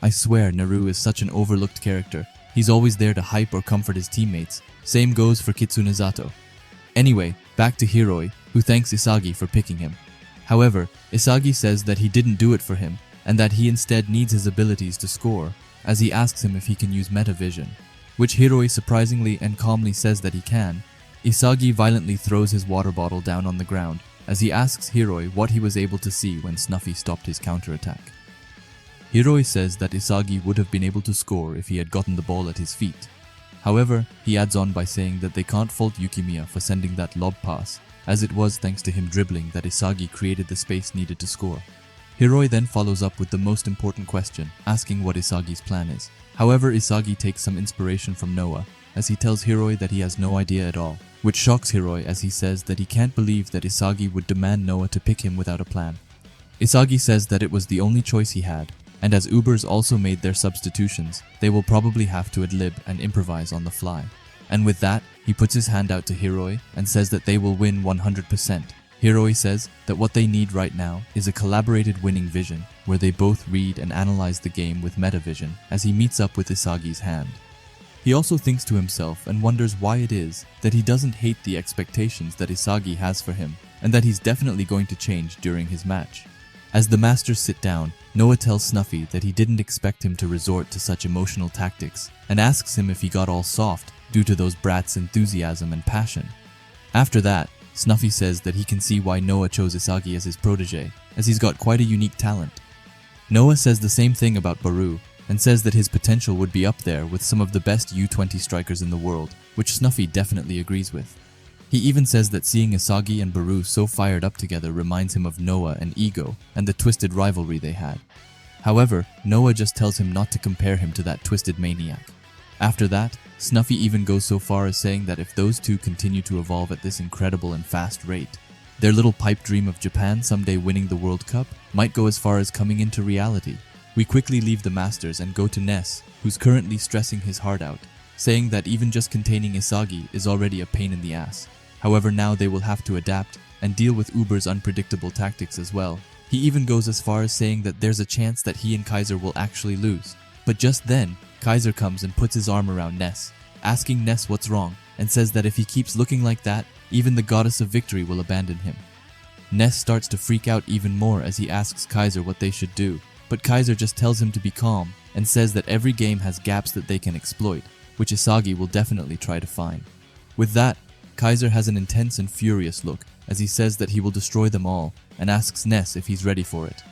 I swear Neru is such an overlooked character. He's always there to hype or comfort his teammates. Same goes for Kitsunezato. Anyway, back to Hiori, who thanks Isagi for picking him. However, Isagi says that he didn't do it for him, and that he instead needs his abilities to score, as he asks him if he can use metavision, which Hiori surprisingly and calmly says that he can. Isagi violently throws his water bottle down on the ground, as he asks Hiori what he was able to see when Snuffy stopped his counterattack. Hiori says that Isagi would have been able to score if he had gotten the ball at his feet. However, he adds on by saying that they can't fault Yukimiya for sending that lob pass, as it was thanks to him dribbling that Isagi created the space needed to score. Hiori then follows up with the most important question, asking what Isagi's plan is. However, Isagi takes some inspiration from Noah, as he tells Hiori that he has no idea at all, which shocks Hiori as he says that he can't believe that Isagi would demand Noah to pick him without a plan. Isagi says that it was the only choice he had, and as Ubers also made their substitutions, they will probably have to ad-lib and improvise on the fly. And with that, he puts his hand out to Hiori and says that they will win 100%. Hiori says that what they need right now is a collaborated winning vision, where they both read and analyze the game with metavision as he meets up with Isagi's hand. He also thinks to himself and wonders why it is that he doesn't hate the expectations that Isagi has for him, and that he's definitely going to change during his match. As the masters sit down, Noah tells Snuffy that he didn't expect him to resort to such emotional tactics, and asks him if he got all soft due to those brats' enthusiasm and passion. After that, Snuffy says that he can see why Noah chose Isagi as his protege, as he's got quite a unique talent. Noah says the same thing about Barou, and says that his potential would be up there with some of the best U20 strikers in the world, which Snuffy definitely agrees with. He even says that seeing Isagi and Barou so fired up together reminds him of Noah and Ego and the twisted rivalry they had. However, Noah just tells him not to compare him to that twisted maniac. After that, Snuffy even goes so far as saying that if those two continue to evolve at this incredible and fast rate, their little pipe dream of Japan someday winning the World Cup might go as far as coming into reality. We quickly leave the Masters and go to Ness, who's currently stressing his heart out, saying that even just containing Isagi is already a pain in the ass. However, now they will have to adapt and deal with Uber's unpredictable tactics as well. He even goes as far as saying that there's a chance that he and Kaiser will actually lose. But just then, Kaiser comes and puts his arm around Ness, asking Ness what's wrong, and says that if he keeps looking like that, even the goddess of victory will abandon him. Ness starts to freak out even more as he asks Kaiser what they should do, but Kaiser just tells him to be calm and says that every game has gaps that they can exploit, which Isagi will definitely try to find. With that, Kaiser has an intense and furious look as he says that he will destroy them all and asks Ness if he's ready for it.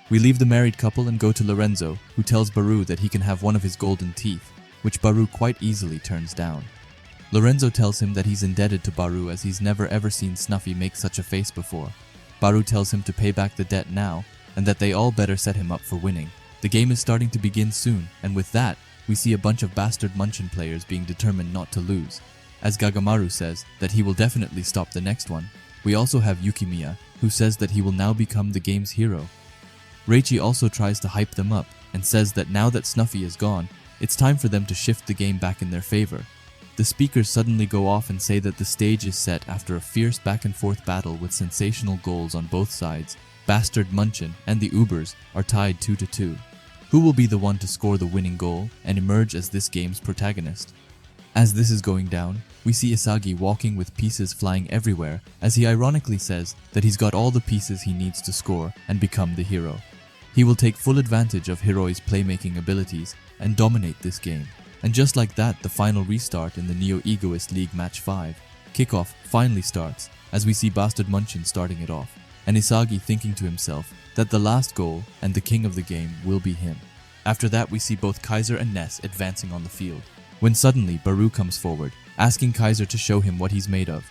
We leave the married couple and go to Lorenzo, who tells Barou that he can have one of his golden teeth, which Barou quite easily turns down. Lorenzo tells him that he's indebted to Barou as he's never ever seen Snuffy make such a face before. Barou tells him to pay back the debt now, and that they all better set him up for winning. The game is starting to begin soon, and with that, we see a bunch of Bastard Munchen players being determined not to lose. As Gagamaru says that he will definitely stop the next one. We also have Yukimiya, who says that he will now become the game's hero. Reichi also tries to hype them up and says that now that Snuffy is gone, it's time for them to shift the game back in their favor. The speakers suddenly go off and say that the stage is set after a fierce back and forth battle with sensational goals on both sides. Bastard Munchen and the Ubers are tied 2-2. Who will be the one to score the winning goal and emerge as this game's protagonist? As this is going down, we see Isagi walking with pieces flying everywhere as he ironically says that he's got all the pieces he needs to score and become the hero. He will take full advantage of Hiroi's playmaking abilities and dominate this game. And just like that, the final restart in the Neo Egoist League Match 5, Kickoff, finally starts as we see Bastard Munchen starting it off, and Isagi thinking to himself that the last goal and the king of the game will be him. After that, we see both Kaiser and Ness advancing on the field, when suddenly Barou comes forward, asking Kaiser to show him what he's made of.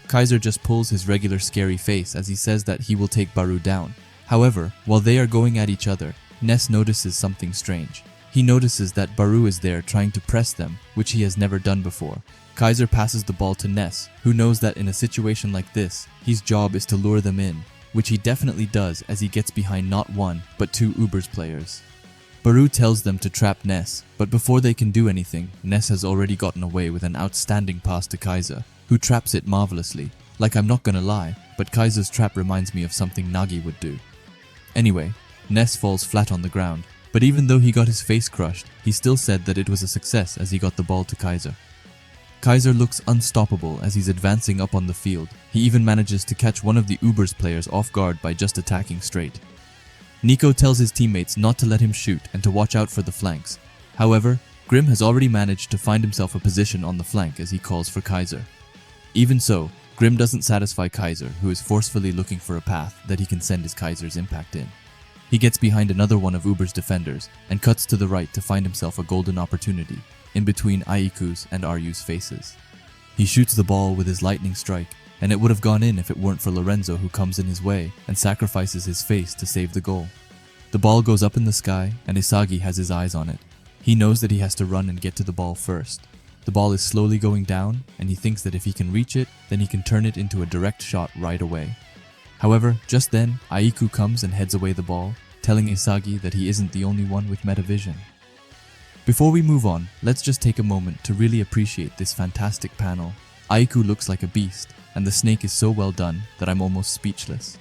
Kaiser just pulls his regular scary face as he says that he will take Barou down. However, while they are going at each other, Ness notices something strange. He notices that Barou is there trying to press them, which he has never done before. Kaiser passes the ball to Ness, who knows that in a situation like this, his job is to lure them in, which he definitely does as he gets behind not one, but two Ubers players. Barou tells them to trap Ness, but before they can do anything, Ness has already gotten away with an outstanding pass to Kaiser, who traps it marvelously. Like, I'm not gonna lie, but Kaiser's trap reminds me of something Nagi would do. Anyway, Ness falls flat on the ground, but even though he got his face crushed, he still said that it was a success as he got the ball to Kaiser. Kaiser looks unstoppable as he's advancing up on the field. He even manages to catch one of the Ubers players off guard by just attacking straight. Nico tells his teammates not to let him shoot and to watch out for the flanks. However, Grim has already managed to find himself a position on the flank as he calls for Kaiser. Even so, Grim doesn't satisfy Kaiser, who is forcefully looking for a path that he can send his Kaiser's impact in. He gets behind another one of Uber's defenders and cuts to the right to find himself a golden opportunity in between Aiku's and Ryu's faces. He shoots the ball with his lightning strike, and it would have gone in if it weren't for Lorenzo, who comes in his way and sacrifices his face to save the goal. The ball goes up in the sky and Isagi has his eyes on it. He knows that he has to run and get to the ball first. The ball is slowly going down and he thinks that if he can reach it, then he can turn it into a direct shot right away. However, just then, Aiku comes and heads away the ball, telling Isagi that he isn't the only one with metavision. Before we move on, let's just take a moment to really appreciate this fantastic panel. Aiku looks like a beast, and the snake is so well done that I'm almost speechless.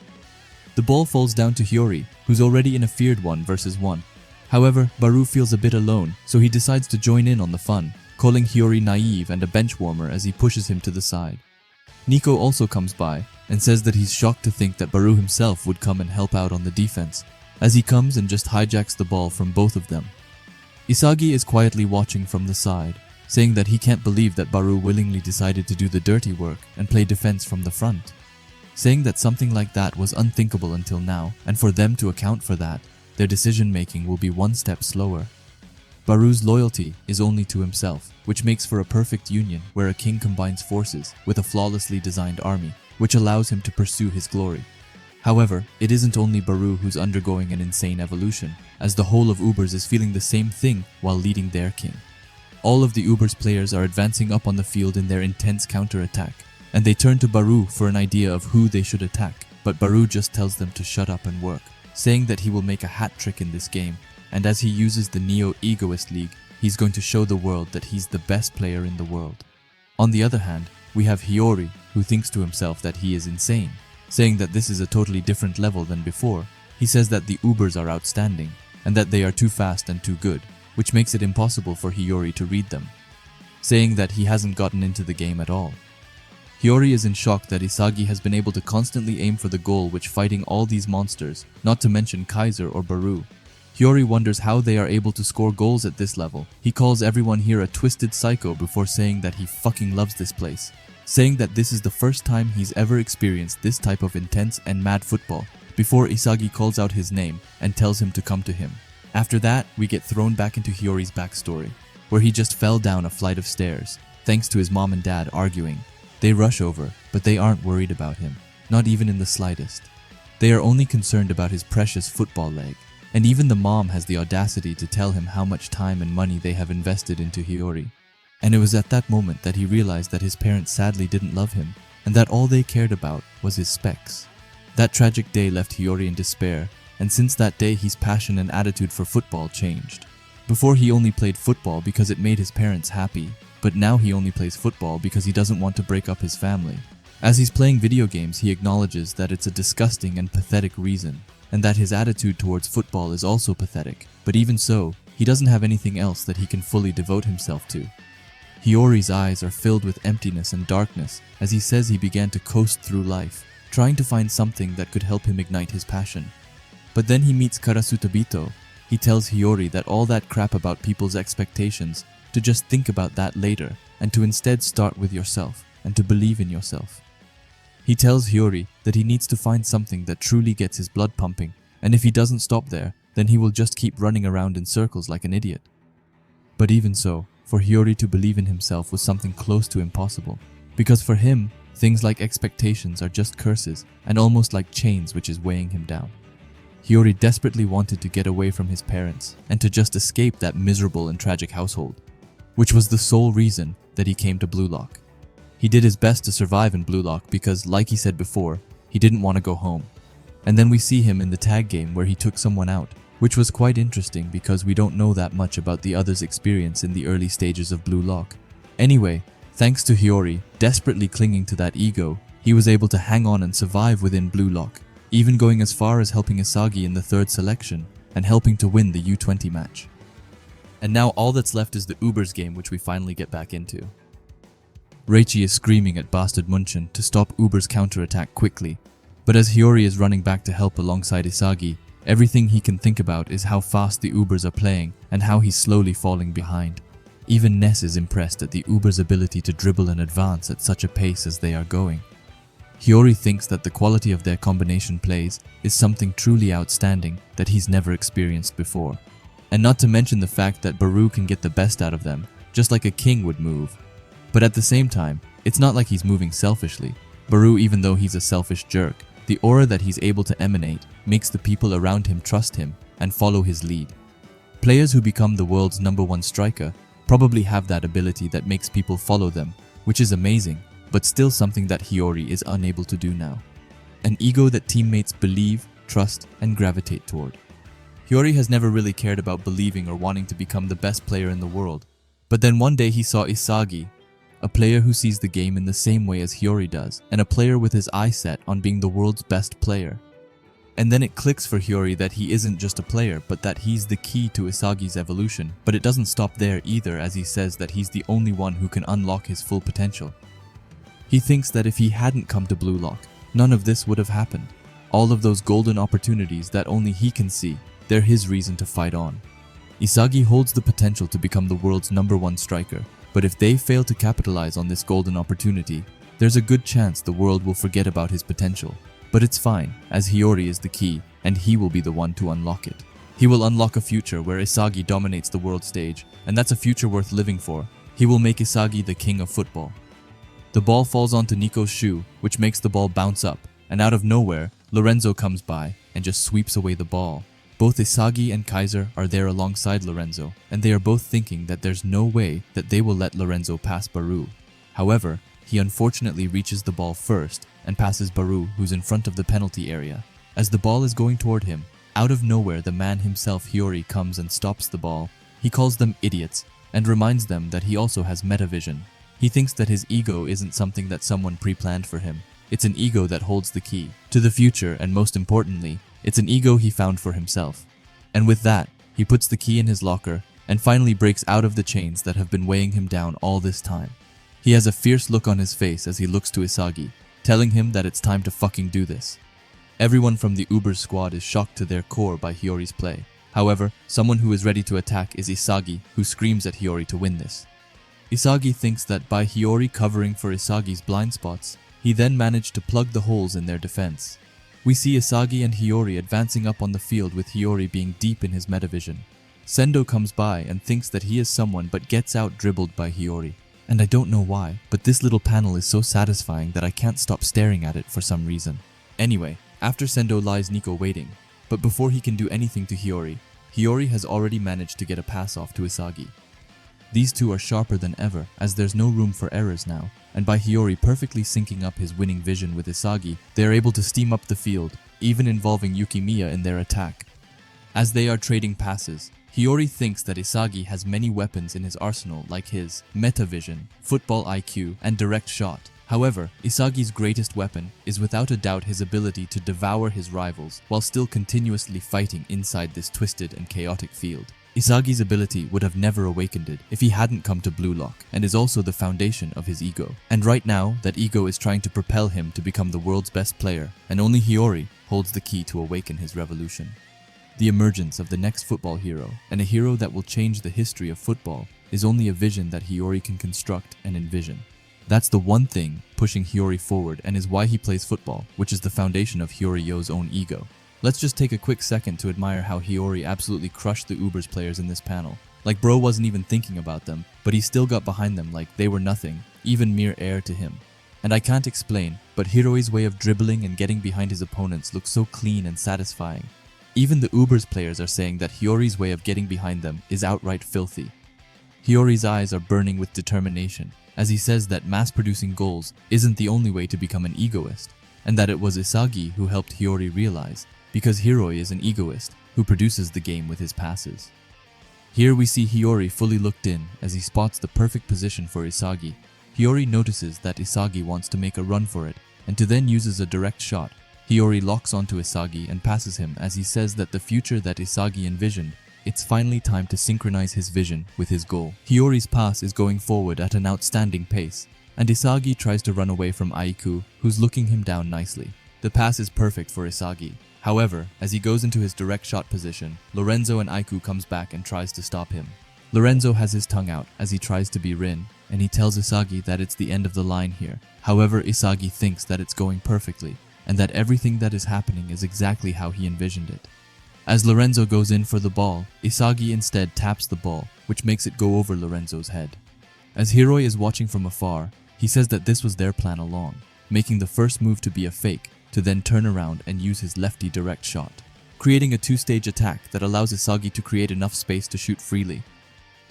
The ball falls down to Hiori, who's already in a feared 1v1. However, Barou feels a bit alone, so he decides to join in on the fun, calling Hiori naive and a bench warmer as he pushes him to the side. Nico also comes by and says that he's shocked to think that Barou himself would come and help out on the defense, as he comes and just hijacks the ball from both of them. Isagi is quietly watching from the side, saying that he can't believe that Barou willingly decided to do the dirty work and play defense from the front, saying that something like that was unthinkable until now, and for them to account for that, their decision-making will be one step slower. Barou's loyalty is only to himself, which makes for a perfect union where a king combines forces with a flawlessly designed army, which allows him to pursue his glory. However, it isn't only Barou who's undergoing an insane evolution, as the whole of Ubers is feeling the same thing while leading their king. All of the Ubers players are advancing up on the field in their intense counter-attack, and they turn to Barou for an idea of who they should attack, but Barou just tells them to shut up and work, saying that he will make a hat trick in this game, and as he uses the Neo Egoist League, he's going to show the world that he's the best player in the world. On the other hand, we have Hiori, who thinks to himself that he is insane, saying that this is a totally different level than before. He says that the Ubers are outstanding, and that they are too fast and too good, which makes it impossible for Hiori to read them, saying that he hasn't gotten into the game at all. Hiori is in shock that Isagi has been able to constantly aim for the goal which fighting all these monsters, not to mention Kaiser or Barou. Hiori wonders how they are able to score goals at this level. He calls everyone here a twisted psycho before saying that he fucking loves this place, saying that this is the first time he's ever experienced this type of intense and mad football, before Isagi calls out his name and tells him to come to him. After that, we get thrown back into Hiori's backstory, where he just fell down a flight of stairs, thanks to his mom and dad arguing. They rush over, but they aren't worried about him, not even in the slightest. They are only concerned about his precious football leg, and even the mom has the audacity to tell him how much time and money they have invested into Hiori. And it was at that moment that he realized that his parents sadly didn't love him, and that all they cared about was his specs. That tragic day left Hiori in despair, and since that day his passion and attitude for football changed. Before he only played football because it made his parents happy, but now he only plays football because he doesn't want to break up his family. As he's playing video games, he acknowledges that it's a disgusting and pathetic reason, and that his attitude towards football is also pathetic, but even so, he doesn't have anything else that he can fully devote himself to. Hiori's eyes are filled with emptiness and darkness as he says he began to coast through life, trying to find something that could help him ignite his passion. But then he meets Karasutabito. He tells Hiori that all that crap about people's expectations, to just think about that later, and to instead start with yourself, and to believe in yourself. He tells Hiori that he needs to find something that truly gets his blood pumping, and if he doesn't stop there, then he will just keep running around in circles like an idiot. But even so, for Hiori to believe in himself was something close to impossible, because for him, things like expectations are just curses and almost like chains which is weighing him down. Hiori desperately wanted to get away from his parents and to just escape that miserable and tragic household, which was the sole reason that he came to Blue Lock. He did his best to survive in Blue Lock because, like he said before, he didn't want to go home. And then we see him in the tag game where he took someone out, which was quite interesting because we don't know that much about the other's experience in the early stages of Blue Lock. Anyway, thanks to Hiori desperately clinging to that ego, he was able to hang on and survive within Blue Lock, even going as far as helping Isagi in the third selection and helping to win the U20 match. And now all that's left is the Ubers game, which we finally get back into. Reichi is screaming at Bastard Munchen to stop Uber's counterattack quickly, but as Hiori is running back to help alongside Isagi, everything he can think about is how fast the Ubers are playing and how he's slowly falling behind. Even Ness is impressed at the Ubers' ability to dribble and advance at such a pace as they are going. Hiori thinks that the quality of their combination plays is something truly outstanding that he's never experienced before. And not to mention the fact that Barou can get the best out of them, just like a king would move. But at the same time, it's not like he's moving selfishly. Barou, even though he's a selfish jerk, the aura that he's able to emanate makes the people around him trust him and follow his lead. Players who become the world's #1 striker probably have that ability that makes people follow them, which is amazing, but still something that Hiori is unable to do now. An ego that teammates believe, trust, and gravitate toward. Hiori has never really cared about believing or wanting to become the best player in the world, but then one day he saw Isagi, a player who sees the game in the same way as Hiori does, and a player with his eye set on being the world's best player. And then it clicks for Hiori that he isn't just a player, but that he's the key to Isagi's evolution. But it doesn't stop there either, as he says that he's the only one who can unlock his full potential. He thinks that if he hadn't come to Blue Lock, none of this would have happened. All of those golden opportunities that only he can see, they're his reason to fight on. Isagi holds the potential to become the world's #1 striker, but if they fail to capitalize on this golden opportunity, there's a good chance the world will forget about his potential. But it's fine, as Hiori is the key, and he will be the one to unlock it. He will unlock a future where Isagi dominates the world stage, and that's a future worth living for. He will make Isagi the king of football. The ball falls onto Nico's shoe, which makes the ball bounce up, and out of nowhere, Lorenzo comes by and just sweeps away the ball. Both Isagi and Kaiser are there alongside Lorenzo, and they are both thinking that there's no way that they will let Lorenzo pass Barou. However, he unfortunately reaches the ball first and passes Barou, who's in front of the penalty area. As the ball is going toward him, out of nowhere the man himself, Hiori, comes and stops the ball. He calls them idiots and reminds them that he also has metavision. He thinks that his ego isn't something that someone pre-planned for him. It's an ego that holds the key to the future, and most importantly, it's an ego he found for himself. And with that, he puts the key in his locker and finally breaks out of the chains that have been weighing him down all this time. He has a fierce look on his face as he looks to Isagi, telling him that it's time to fucking do this. Everyone from the Uber squad is shocked to their core by Hiori's play. However, someone who is ready to attack is Isagi, who screams at Hiori to win this. Isagi thinks that by Hiori covering for Isagi's blind spots, he then managed to plug the holes in their defense. We see Isagi and Hiori advancing up on the field with Hiori being deep in his metavision. Sendo comes by and thinks that he is someone but gets out dribbled by Hiori. And I don't know why, but this little panel is so satisfying that I can't stop staring at it for some reason. Anyway, after Sendo lies Nico waiting, but before he can do anything to Hiori, Hiori has already managed to get a pass off to Isagi. These two are sharper than ever, as there's no room for errors now, and by Hiori perfectly syncing up his winning vision with Isagi, they are able to steam up the field, even involving Yukimiya in their attack. As they are trading passes, Hiori thinks that Isagi has many weapons in his arsenal like his metavision, football IQ, and direct shot. However, Isagi's greatest weapon is without a doubt his ability to devour his rivals while still continuously fighting inside this twisted and chaotic field. Isagi's ability would have never awakened it if he hadn't come to Blue Lock, and is also the foundation of his ego. And right now, that ego is trying to propel him to become the world's best player, and only Hiori holds the key to awaken his revolution. The emergence of the next football hero, and a hero that will change the history of football, is only a vision that Hiori can construct and envision. That's the one thing pushing Hiori forward and is why he plays football, which is the foundation of Hiori-Yo's own ego. Let's just take a quick second to admire how Hiori absolutely crushed the Ubers players in this panel. Like bro wasn't even thinking about them, but he still got behind them like they were nothing, even mere air to him. And I can't explain, but Hiroi's way of dribbling and getting behind his opponents looks so clean and satisfying. Even the Ubers players are saying that Hiori's way of getting behind them is outright filthy. Hiori's eyes are burning with determination, as he says that mass-producing goals isn't the only way to become an egoist, and that it was Isagi who helped Hiori realize, because Hiroi is an egoist who produces the game with his passes. Here we see Hiori fully looked in as he spots the perfect position for Isagi. Hiori notices that Isagi wants to make a run for it, and to then uses a direct shot. Hiori locks onto Isagi and passes him as he says that the future that Isagi envisioned, it's finally time to synchronize his vision with his goal. Hiori's pass is going forward at an outstanding pace, and Isagi tries to run away from Aiku, who's looking him down nicely. The pass is perfect for Isagi. However, as he goes into his direct shot position, Lorenzo and Aiku comes back and tries to stop him. Lorenzo has his tongue out as he tries to be Rin, and he tells Isagi that it's the end of the line here. However, Isagi thinks that it's going perfectly, and that everything that is happening is exactly how he envisioned it. As Lorenzo goes in for the ball, Isagi instead taps the ball, which makes it go over Lorenzo's head. As Hiroi is watching from afar, he says that this was their plan along, making the first move to be a fake, to then turn around and use his lefty direct shot, creating a two-stage attack that allows Isagi to create enough space to shoot freely.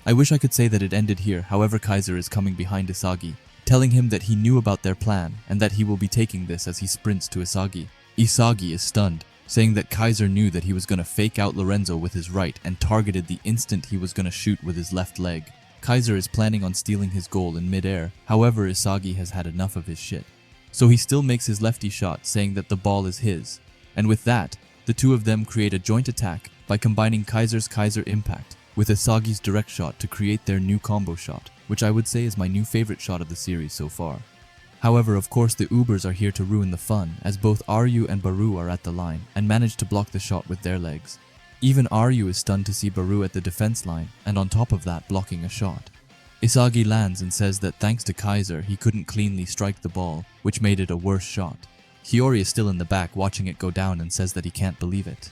I wish I could say that it ended here, however Kaiser is coming behind Isagi, telling him that he knew about their plan and that he will be taking this as he sprints to Isagi. Isagi is stunned, saying that Kaiser knew that he was going to fake out Lorenzo with his right and targeted the instant he was going to shoot with his left leg. Kaiser is planning on stealing his goal in mid-air, however Isagi has had enough of his shit. So he still makes his lefty shot, saying that the ball is his. And with that, the two of them create a joint attack by combining Kaiser's Kaiser impact with Isagi's direct shot to create their new combo shot, which I would say is my new favorite shot of the series so far. However, of course the Ubers are here to ruin the fun, as both Barou and Barou are at the line and manage to block the shot with their legs. Even Barou is stunned to see Barou at the defense line, and on top of that blocking a shot. Isagi lands and says that thanks to Kaiser he couldn't cleanly strike the ball, which made it a worse shot. Hiori is still in the back watching it go down and says that he can't believe it.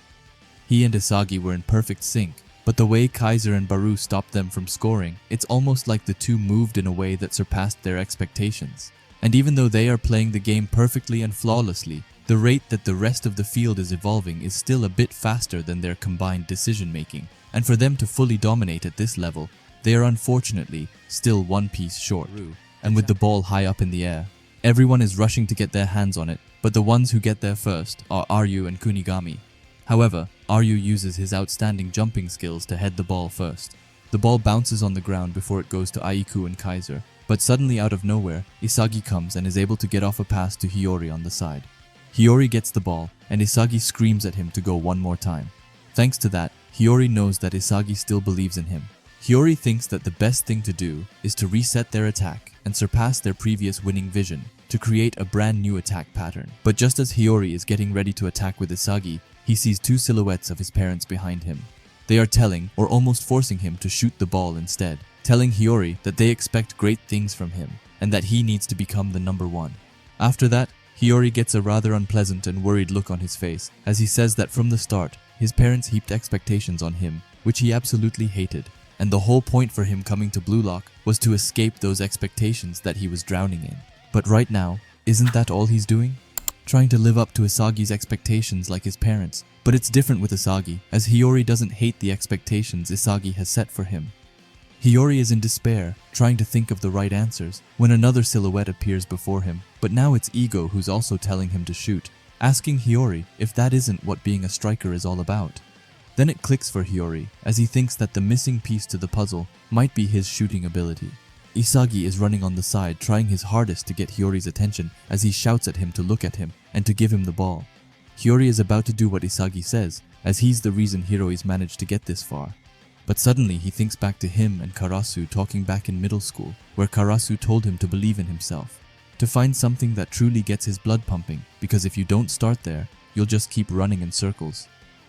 He and Isagi were in perfect sync, but the way Kaiser and Barou stopped them from scoring, it's almost like the two moved in a way that surpassed their expectations. And even though they are playing the game perfectly and flawlessly, the rate that the rest of the field is evolving is still a bit faster than their combined decision making, and for them to fully dominate at this level, they are unfortunately still one piece short, and with the ball high up in the air. Everyone is rushing to get their hands on it, but the ones who get there first are Barou and Kunigami. However, Barou uses his outstanding jumping skills to head the ball first. The ball bounces on the ground before it goes to Aiku and Kaiser, but suddenly out of nowhere, Isagi comes and is able to get off a pass to Hiori on the side. Hiori gets the ball, and Isagi screams at him to go one more time. Thanks to that, Hiori knows that Isagi still believes in him. Hiori thinks that the best thing to do is to reset their attack and surpass their previous winning vision to create a brand new attack pattern. But just as Hiori is getting ready to attack with Isagi, he sees two silhouettes of his parents behind him. They are telling, or almost forcing him to shoot the ball instead, telling Hiori that they expect great things from him and that he needs to become the number one. After that, Hiori gets a rather unpleasant and worried look on his face as he says that from the start, his parents heaped expectations on him, which he absolutely hated. And the whole point for him coming to Blue Lock was to escape those expectations that he was drowning in. But right now, isn't that all he's doing? Trying to live up to Isagi's expectations like his parents. But it's different with Isagi, as Hiori doesn't hate the expectations Isagi has set for him. Hiori is in despair, trying to think of the right answers, when another silhouette appears before him, but now it's Ego who's also telling him to shoot, asking Hiori if that isn't what being a striker is all about. Then it clicks for Hiori, as he thinks that the missing piece to the puzzle might be his shooting ability. Isagi is running on the side, trying his hardest to get Hiori's attention as he shouts at him to look at him and to give him the ball. Hiori is about to do what Isagi says, as he's the reason Hiroi's managed to get this far. But suddenly he thinks back to him and Karasu talking back in middle school, where Karasu told him to believe in himself, to find something that truly gets his blood pumping, because if you don't start there, you'll just keep running in circles.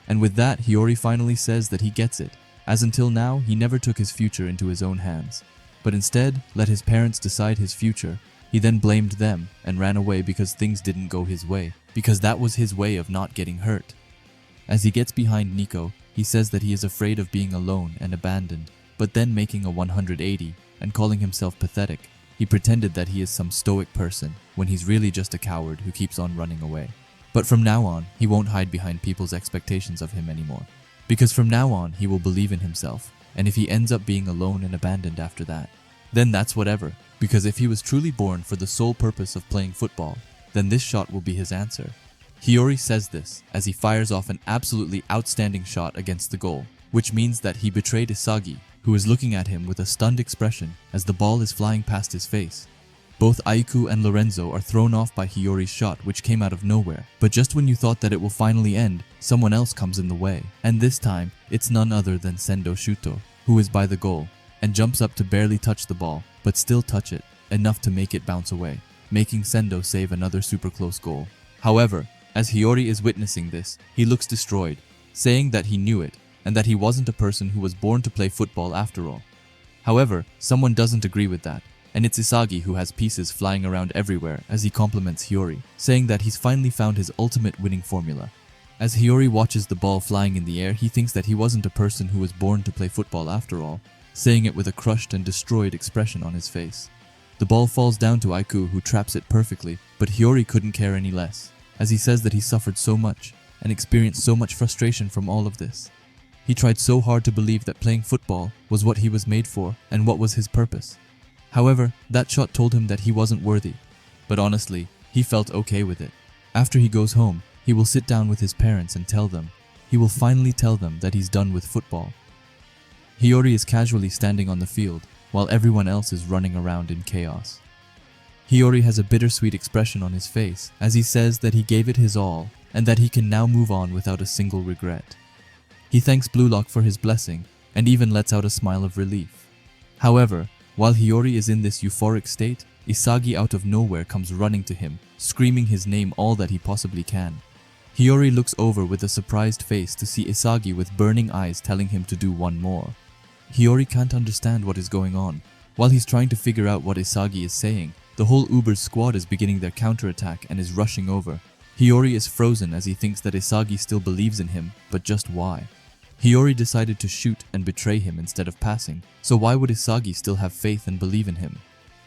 And with that, Hiori finally says that he gets it, as until now he never took his future into his own hands, but instead let his parents decide his future. He then blamed them and ran away because things didn't go his way, because that was his way of not getting hurt. As he gets behind Nico, he says that he is afraid of being alone and abandoned, but then making a 180 and calling himself pathetic. He pretended that he is some stoic person when he's really just a coward who keeps on running away. But from now on, he won't hide behind people's expectations of him anymore, because from now on he will believe in himself, and if he ends up being alone and abandoned after that, then that's whatever, because if he was truly born for the sole purpose of playing football, then this shot will be his answer. Hiori says this as he fires off an absolutely outstanding shot against the goal, which means that he betrayed Isagi, who is looking at him with a stunned expression as the ball is flying past his face. Both Aiku and Lorenzo are thrown off by Hiyori's shot, which came out of nowhere, but just when you thought that it will finally end, someone else comes in the way, and this time, it's none other than Sendo Shuto, who is by the goal, and jumps up to barely touch the ball, but still touch it, enough to make it bounce away, making Sendo save another super close goal. However, as Hiori is witnessing this, he looks destroyed, saying that he knew it, and that he wasn't a person who was born to play football after all. However, someone doesn't agree with that, and it's Isagi who has pieces flying around everywhere as he compliments Hiori, saying that he's finally found his ultimate winning formula. As Hiori watches the ball flying in the air, he thinks that he wasn't a person who was born to play football after all, saying it with a crushed and destroyed expression on his face. The ball falls down to Aiku, who traps it perfectly, but Hiori couldn't care any less, as he says that he suffered so much and experienced so much frustration from all of this. He tried so hard to believe that playing football was what he was made for and what was his purpose. However, that shot told him that he wasn't worthy, but honestly, he felt okay with it. After he goes home, he will sit down with his parents and tell them. He will finally tell them that he's done with football. Hiori is casually standing on the field, while everyone else is running around in chaos. Hiori has a bittersweet expression on his face as he says that he gave it his all and that he can now move on without a single regret. He thanks Blue Lock for his blessing and even lets out a smile of relief. However, while Hiori is in this euphoric state, Isagi out of nowhere comes running to him, screaming his name all that he possibly can. Hiori looks over with a surprised face to see Isagi with burning eyes telling him to do one more. Hiori can't understand what is going on. While he's trying to figure out what Isagi is saying, the whole Uber's squad is beginning their counterattack and is rushing over. Hiori is frozen as he thinks that Isagi still believes in him, but just why? Hiori decided to shoot and betray him instead of passing, so why would Isagi still have faith and believe in him?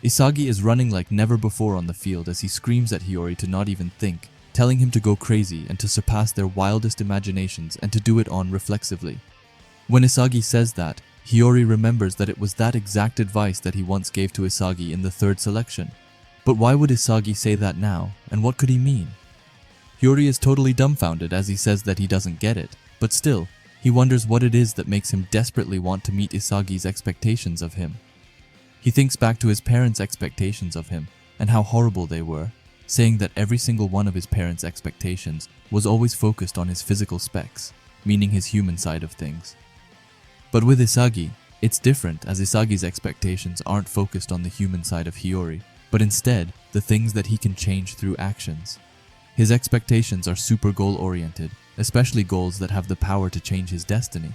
Isagi is running like never before on the field as he screams at Hiori to not even think, telling him to go crazy and to surpass their wildest imaginations and to do it on reflexively. When Isagi says that, Hiori remembers that it was that exact advice that he once gave to Isagi in the third selection. But why would Isagi say that now, and what could he mean? Hiori is totally dumbfounded as he says that he doesn't get it, but still, he wonders what it is that makes him desperately want to meet Isagi's expectations of him. He thinks back to his parents' expectations of him, and how horrible they were, saying that every single one of his parents' expectations was always focused on his physical specs, meaning his human side of things. But with Isagi, it's different as Isagi's expectations aren't focused on the human side of Hiori, but instead, the things that he can change through actions. His expectations are super goal-oriented, especially goals that have the power to change his destiny.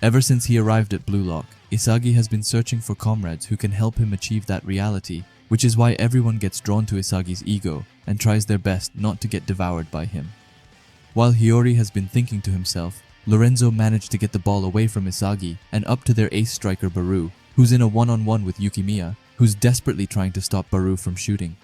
Ever since he arrived at Blue Lock, Isagi has been searching for comrades who can help him achieve that reality, which is why everyone gets drawn to Isagi's ego and tries their best not to get devoured by him. While Hiori has been thinking to himself, Lorenzo managed to get the ball away from Isagi and up to their ace striker Barou, who's in a one-on-one with Yukimiya, who's desperately trying to stop Barou from shooting.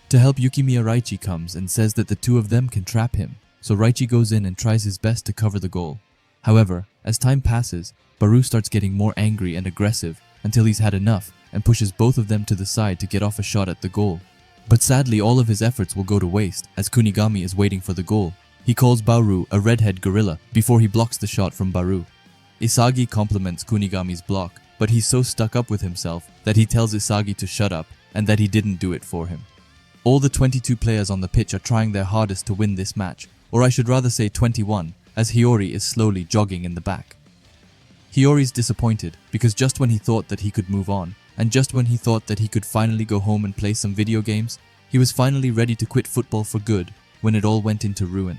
To help Yukimiya, Raichi comes and says that the two of them can trap him, so Raichi goes in and tries his best to cover the goal. However, as time passes, Barou starts getting more angry and aggressive until he's had enough and pushes both of them to the side to get off a shot at the goal. But sadly, all of his efforts will go to waste as Kunigami is waiting for the goal. He calls Barou a redhead gorilla before he blocks the shot from Barou. Isagi compliments Kunigami's block, but he's so stuck up with himself that he tells Isagi to shut up and that he didn't do it for him. All the 22 players on the pitch are trying their hardest to win this match, or I should rather say 21, as Hiori is slowly jogging in the back. Hiori's disappointed because just when he thought that he could move on, and just when he thought that he could finally go home and play some video games, he was finally ready to quit football for good when it all went into ruin.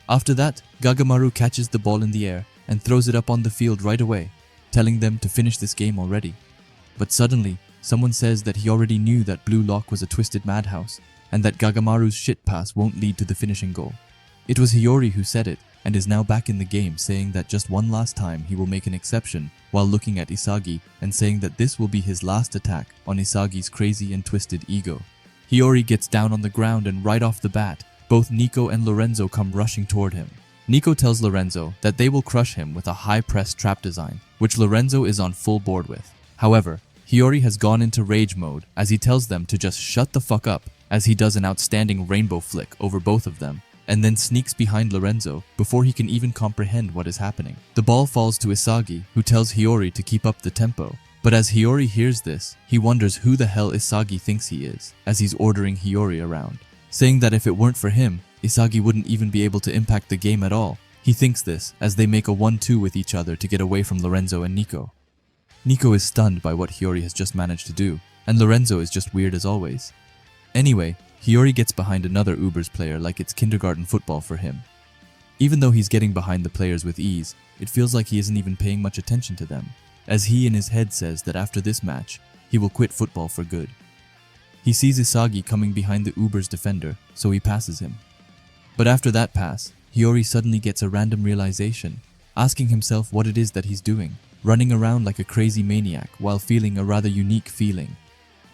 After that, Gagamaru catches the ball in the air and throws it up on the field right away, telling them to finish this game already. But suddenly, someone says that he already knew that Blue Lock was a twisted madhouse, and that Gagamaru's shit pass won't lead to the finishing goal. It was Hiori who said it, and is now back in the game, saying that just one last time he will make an exception while looking at Isagi and saying that this will be his last attack on Isagi's crazy and twisted ego. Hiori gets down on the ground and right off the bat, both Nico and Lorenzo come rushing toward him. Nico tells Lorenzo that they will crush him with a high-press trap design, which Lorenzo is on full board with. However, Hiori has gone into rage mode as he tells them to just shut the fuck up as he does an outstanding rainbow flick over both of them, and then sneaks behind Lorenzo before he can even comprehend what is happening. The ball falls to Isagi, who tells Hiori to keep up the tempo. But as Hiori hears this, he wonders who the hell Isagi thinks he is, as he's ordering Hiori around, saying that if it weren't for him, Isagi wouldn't even be able to impact the game at all. He thinks this as they make a 1-2 with each other to get away from Lorenzo and Nico. Nico is stunned by what Hiori has just managed to do, and Lorenzo is just weird as always. Anyway, Hiori gets behind another Ubers player like it's kindergarten football for him. Even though he's getting behind the players with ease, it feels like he isn't even paying much attention to them, as he in his head says that after this match, he will quit football for good. He sees Isagi coming behind the Ubers defender, so he passes him. But after that pass, Hiori suddenly gets a random realization, asking himself what it is that he's doing, running around like a crazy maniac while feeling a rather unique feeling.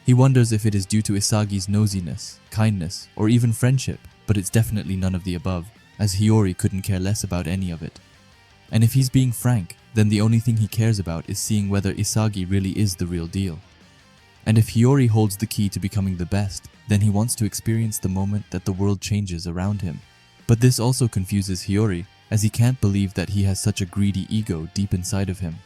He wonders if it is due to Isagi's nosiness, kindness, or even friendship, but it's definitely none of the above, as Hiori couldn't care less about any of it. And if he's being frank, then the only thing he cares about is seeing whether Isagi really is the real deal. And if Hiori holds the key to becoming the best, then he wants to experience the moment that the world changes around him. But this also confuses Hiori, as he can't believe that he has such a greedy ego deep inside of him.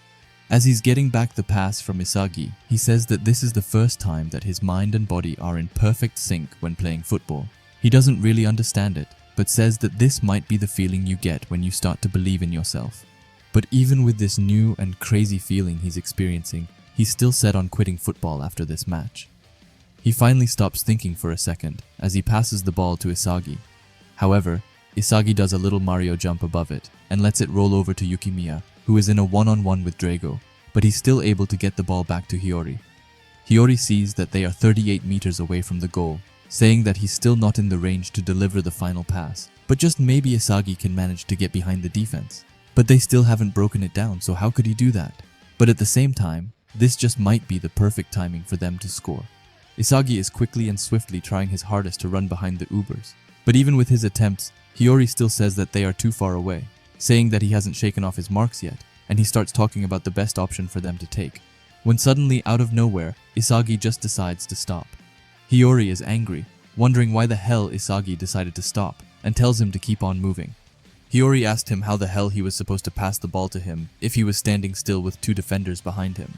As he's getting back the pass from Isagi, he says that this is the first time that his mind and body are in perfect sync when playing football. He doesn't really understand it, but says that this might be the feeling you get when you start to believe in yourself. But even with this new and crazy feeling he's experiencing, he's still set on quitting football after this match. He finally stops thinking for a second as he passes the ball to Isagi. However, Isagi does a little Mario jump above it and lets it roll over to Yukimiya, who is in a one-on-one with Drago, but he's still able to get the ball back to Hiori. Hiori sees that they are 38 meters away from the goal, saying that he's still not in the range to deliver the final pass, but just maybe Isagi can manage to get behind the defense. But they still haven't broken it down, so how could he do that? But at the same time, this just might be the perfect timing for them to score. Isagi is quickly and swiftly trying his hardest to run behind the Ubers, but even with his attempts, Hiori still says that they are too far away, saying that he hasn't shaken off his marks yet, and he starts talking about the best option for them to take. When suddenly, out of nowhere, Isagi just decides to stop. Hiori is angry, wondering why the hell Isagi decided to stop, and tells him to keep on moving. Hiori asked him how the hell he was supposed to pass the ball to him if he was standing still with two defenders behind him.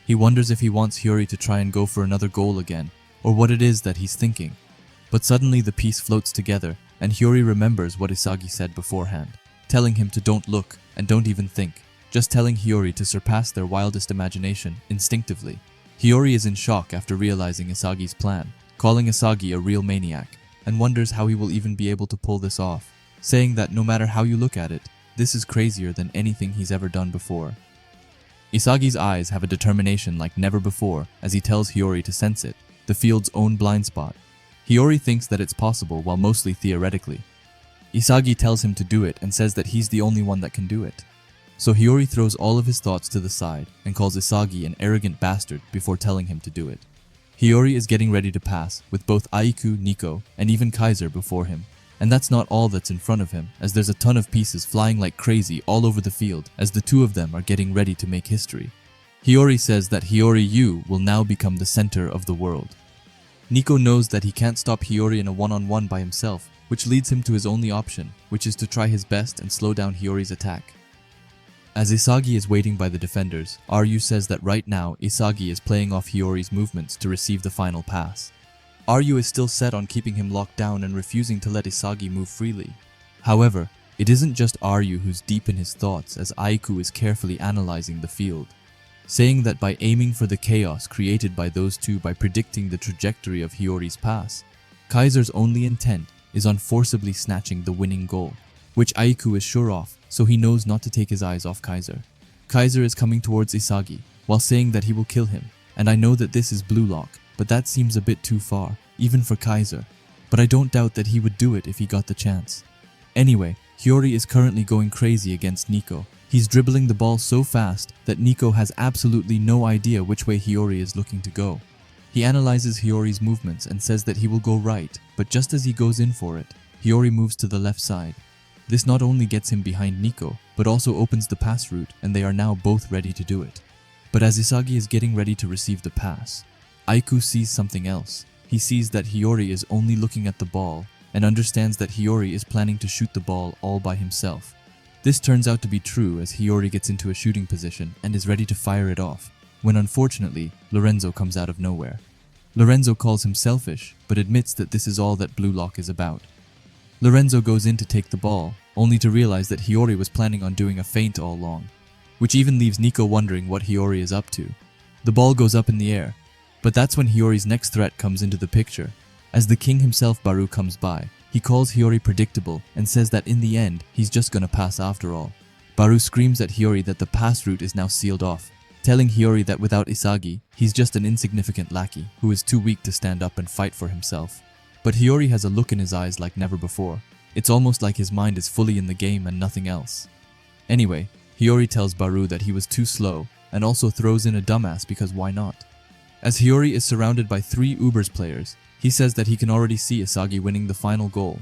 He wonders if he wants Hiori to try and go for another goal again, or what it is that he's thinking. But suddenly the piece floats together, and Hiori remembers what Isagi said beforehand, telling him to don't look and don't even think, just telling Hiori to surpass their wildest imagination instinctively. Hiori is in shock after realizing Isagi's plan, calling Isagi a real maniac, and wonders how he will even be able to pull this off, saying that no matter how you look at it, this is crazier than anything he's ever done before. Isagi's eyes have a determination like never before as he tells Hiori to sense it, the field's own blind spot. Hiori thinks that it's possible while mostly theoretically. Isagi tells him to do it and says that he's the only one that can do it. So Hiori throws all of his thoughts to the side and calls Isagi an arrogant bastard before telling him to do it. Hiori is getting ready to pass with both Aiku, Nico, and even Kaiser before him. And that's not all that's in front of him, as there's a ton of pieces flying like crazy all over the field as the two of them are getting ready to make history. Hiori says that Hiori Yu will now become the center of the world. Nico knows that he can't stop Hiori in a one-on-one by himself, which leads him to his only option, which is to try his best and slow down Hiori's attack. As Isagi is waiting by the defenders, Ryu says that right now Isagi is playing off Hiori's movements to receive the final pass. Ryu is still set on keeping him locked down and refusing to let Isagi move freely. However, It isn't just Ryu who's deep in his thoughts as Aiku is carefully analyzing the field, saying that by aiming for the chaos created by those two by predicting the trajectory of Hiori's pass, Kaiser's only intent is on forcibly snatching the winning goal, which Aiku is sure of, so he knows not to take his eyes off Kaiser. Kaiser is coming towards Isagi, while saying that he will kill him, and I know that this is blue lock, but that seems a bit too far, even for Kaiser, but I don't doubt that he would do it if he got the chance. Anyway, Hiori is currently going crazy against Nico. He's dribbling the ball so fast that Nico has absolutely no idea which way Hiori is looking to go. He analyzes Hiori's movements and says that he will go right, but just as he goes in for it, Hiori moves to the left side. This not only gets him behind Nico, but also opens the pass route, and they are now both ready to do it. But as Isagi is getting ready to receive the pass, Aiku sees something else. He sees that Hiori is only looking at the ball, and understands that Hiori is planning to shoot the ball all by himself. This turns out to be true as Hiori gets into a shooting position and is ready to fire it off, when unfortunately, Lorenzo comes out of nowhere. Lorenzo calls him selfish, but admits that this is all that Blue Lock is about. Lorenzo goes in to take the ball, only to realize that Hiori was planning on doing a feint all along, which even leaves Nico wondering what Hiori is up to. The ball goes up in the air, but that's when Hiori's next threat comes into the picture. As the king himself, Barou, comes by, he calls Hiori predictable and says that in the end, he's just gonna pass after all. Barou screams at Hiori that the pass route is now sealed off, telling Hiori that without Isagi, he's just an insignificant lackey who is too weak to stand up and fight for himself. But Hiori has a look in his eyes like never before. It's almost like his mind is fully in the game and nothing else. Anyway, Hiori tells Barou that he was too slow and also throws in a dumbass because why not? As Hiori is surrounded by 3 Ubers players, he says that he can already see Isagi winning the final goal.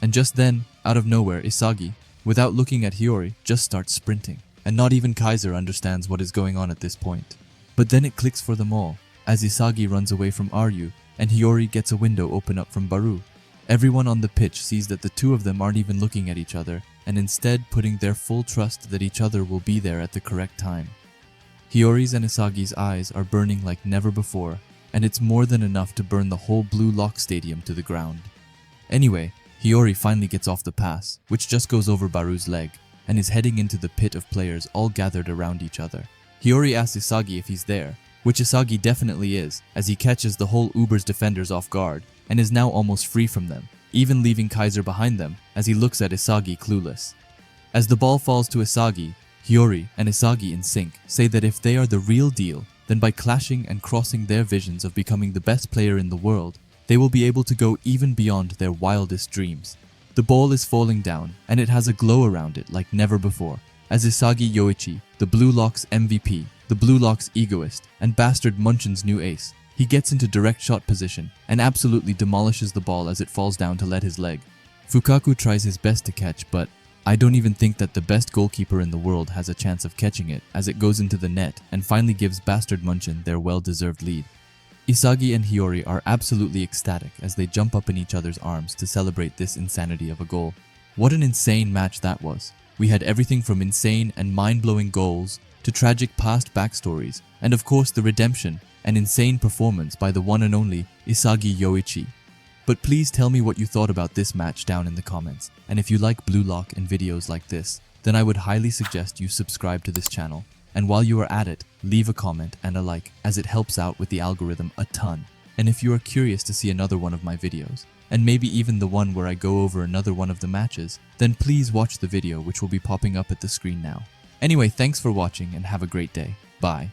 And just then, out of nowhere, Isagi, without looking at Hiori, just starts sprinting. And not even Kaiser understands what is going on at this point. But then it clicks for them all, as Isagi runs away from Ryu, and Hiori gets a window open up from Barou. Everyone on the pitch sees that the two of them aren't even looking at each other, and instead putting their full trust that each other will be there at the correct time. Hiori's and Isagi's eyes are burning like never before, and it's more than enough to burn the whole Blue Lock Stadium to the ground. Anyway, Hiori finally gets off the pass, which just goes over Barou's leg, and is heading into the pit of players all gathered around each other. Hiori asks Isagi if he's there, which Isagi definitely is, as he catches the whole Uber's defenders off guard, and is now almost free from them, even leaving Kaiser behind them as he looks at Isagi clueless. As the ball falls to Isagi, Hiori and Isagi in sync say that if they are the real deal, then by clashing and crossing their visions of becoming the best player in the world, they will be able to go even beyond their wildest dreams. The ball is falling down, and it has a glow around it like never before, as Isagi Yoichi, the Blue Lock's MVP, the Blue Lock's egoist, and Bastard Munchen's new ace, he gets into direct shot position and absolutely demolishes the ball as it falls down to let his leg. Fukaku tries his best to catch, but I don't even think that the best goalkeeper in the world has a chance of catching it as it goes into the net and finally gives Bastard Munchen their well-deserved lead. Isagi and Hiori are absolutely ecstatic as they jump up in each other's arms to celebrate this insanity of a goal. What an insane match that was. We had everything from insane and mind-blowing goals to tragic past backstories, and of course the redemption and insane performance by the one and only Isagi Yoichi. But please tell me what you thought about this match down in the comments, and if you like Blue Lock and videos like this, then I would highly suggest you subscribe to this channel, and while you are at it, leave a comment and a like as it helps out with the algorithm a ton. And if you are curious to see another one of my videos, and maybe even the one where I go over another one of the matches, then please watch the video which will be popping up at the screen now. Anyway, thanks for watching and have a great day. Bye.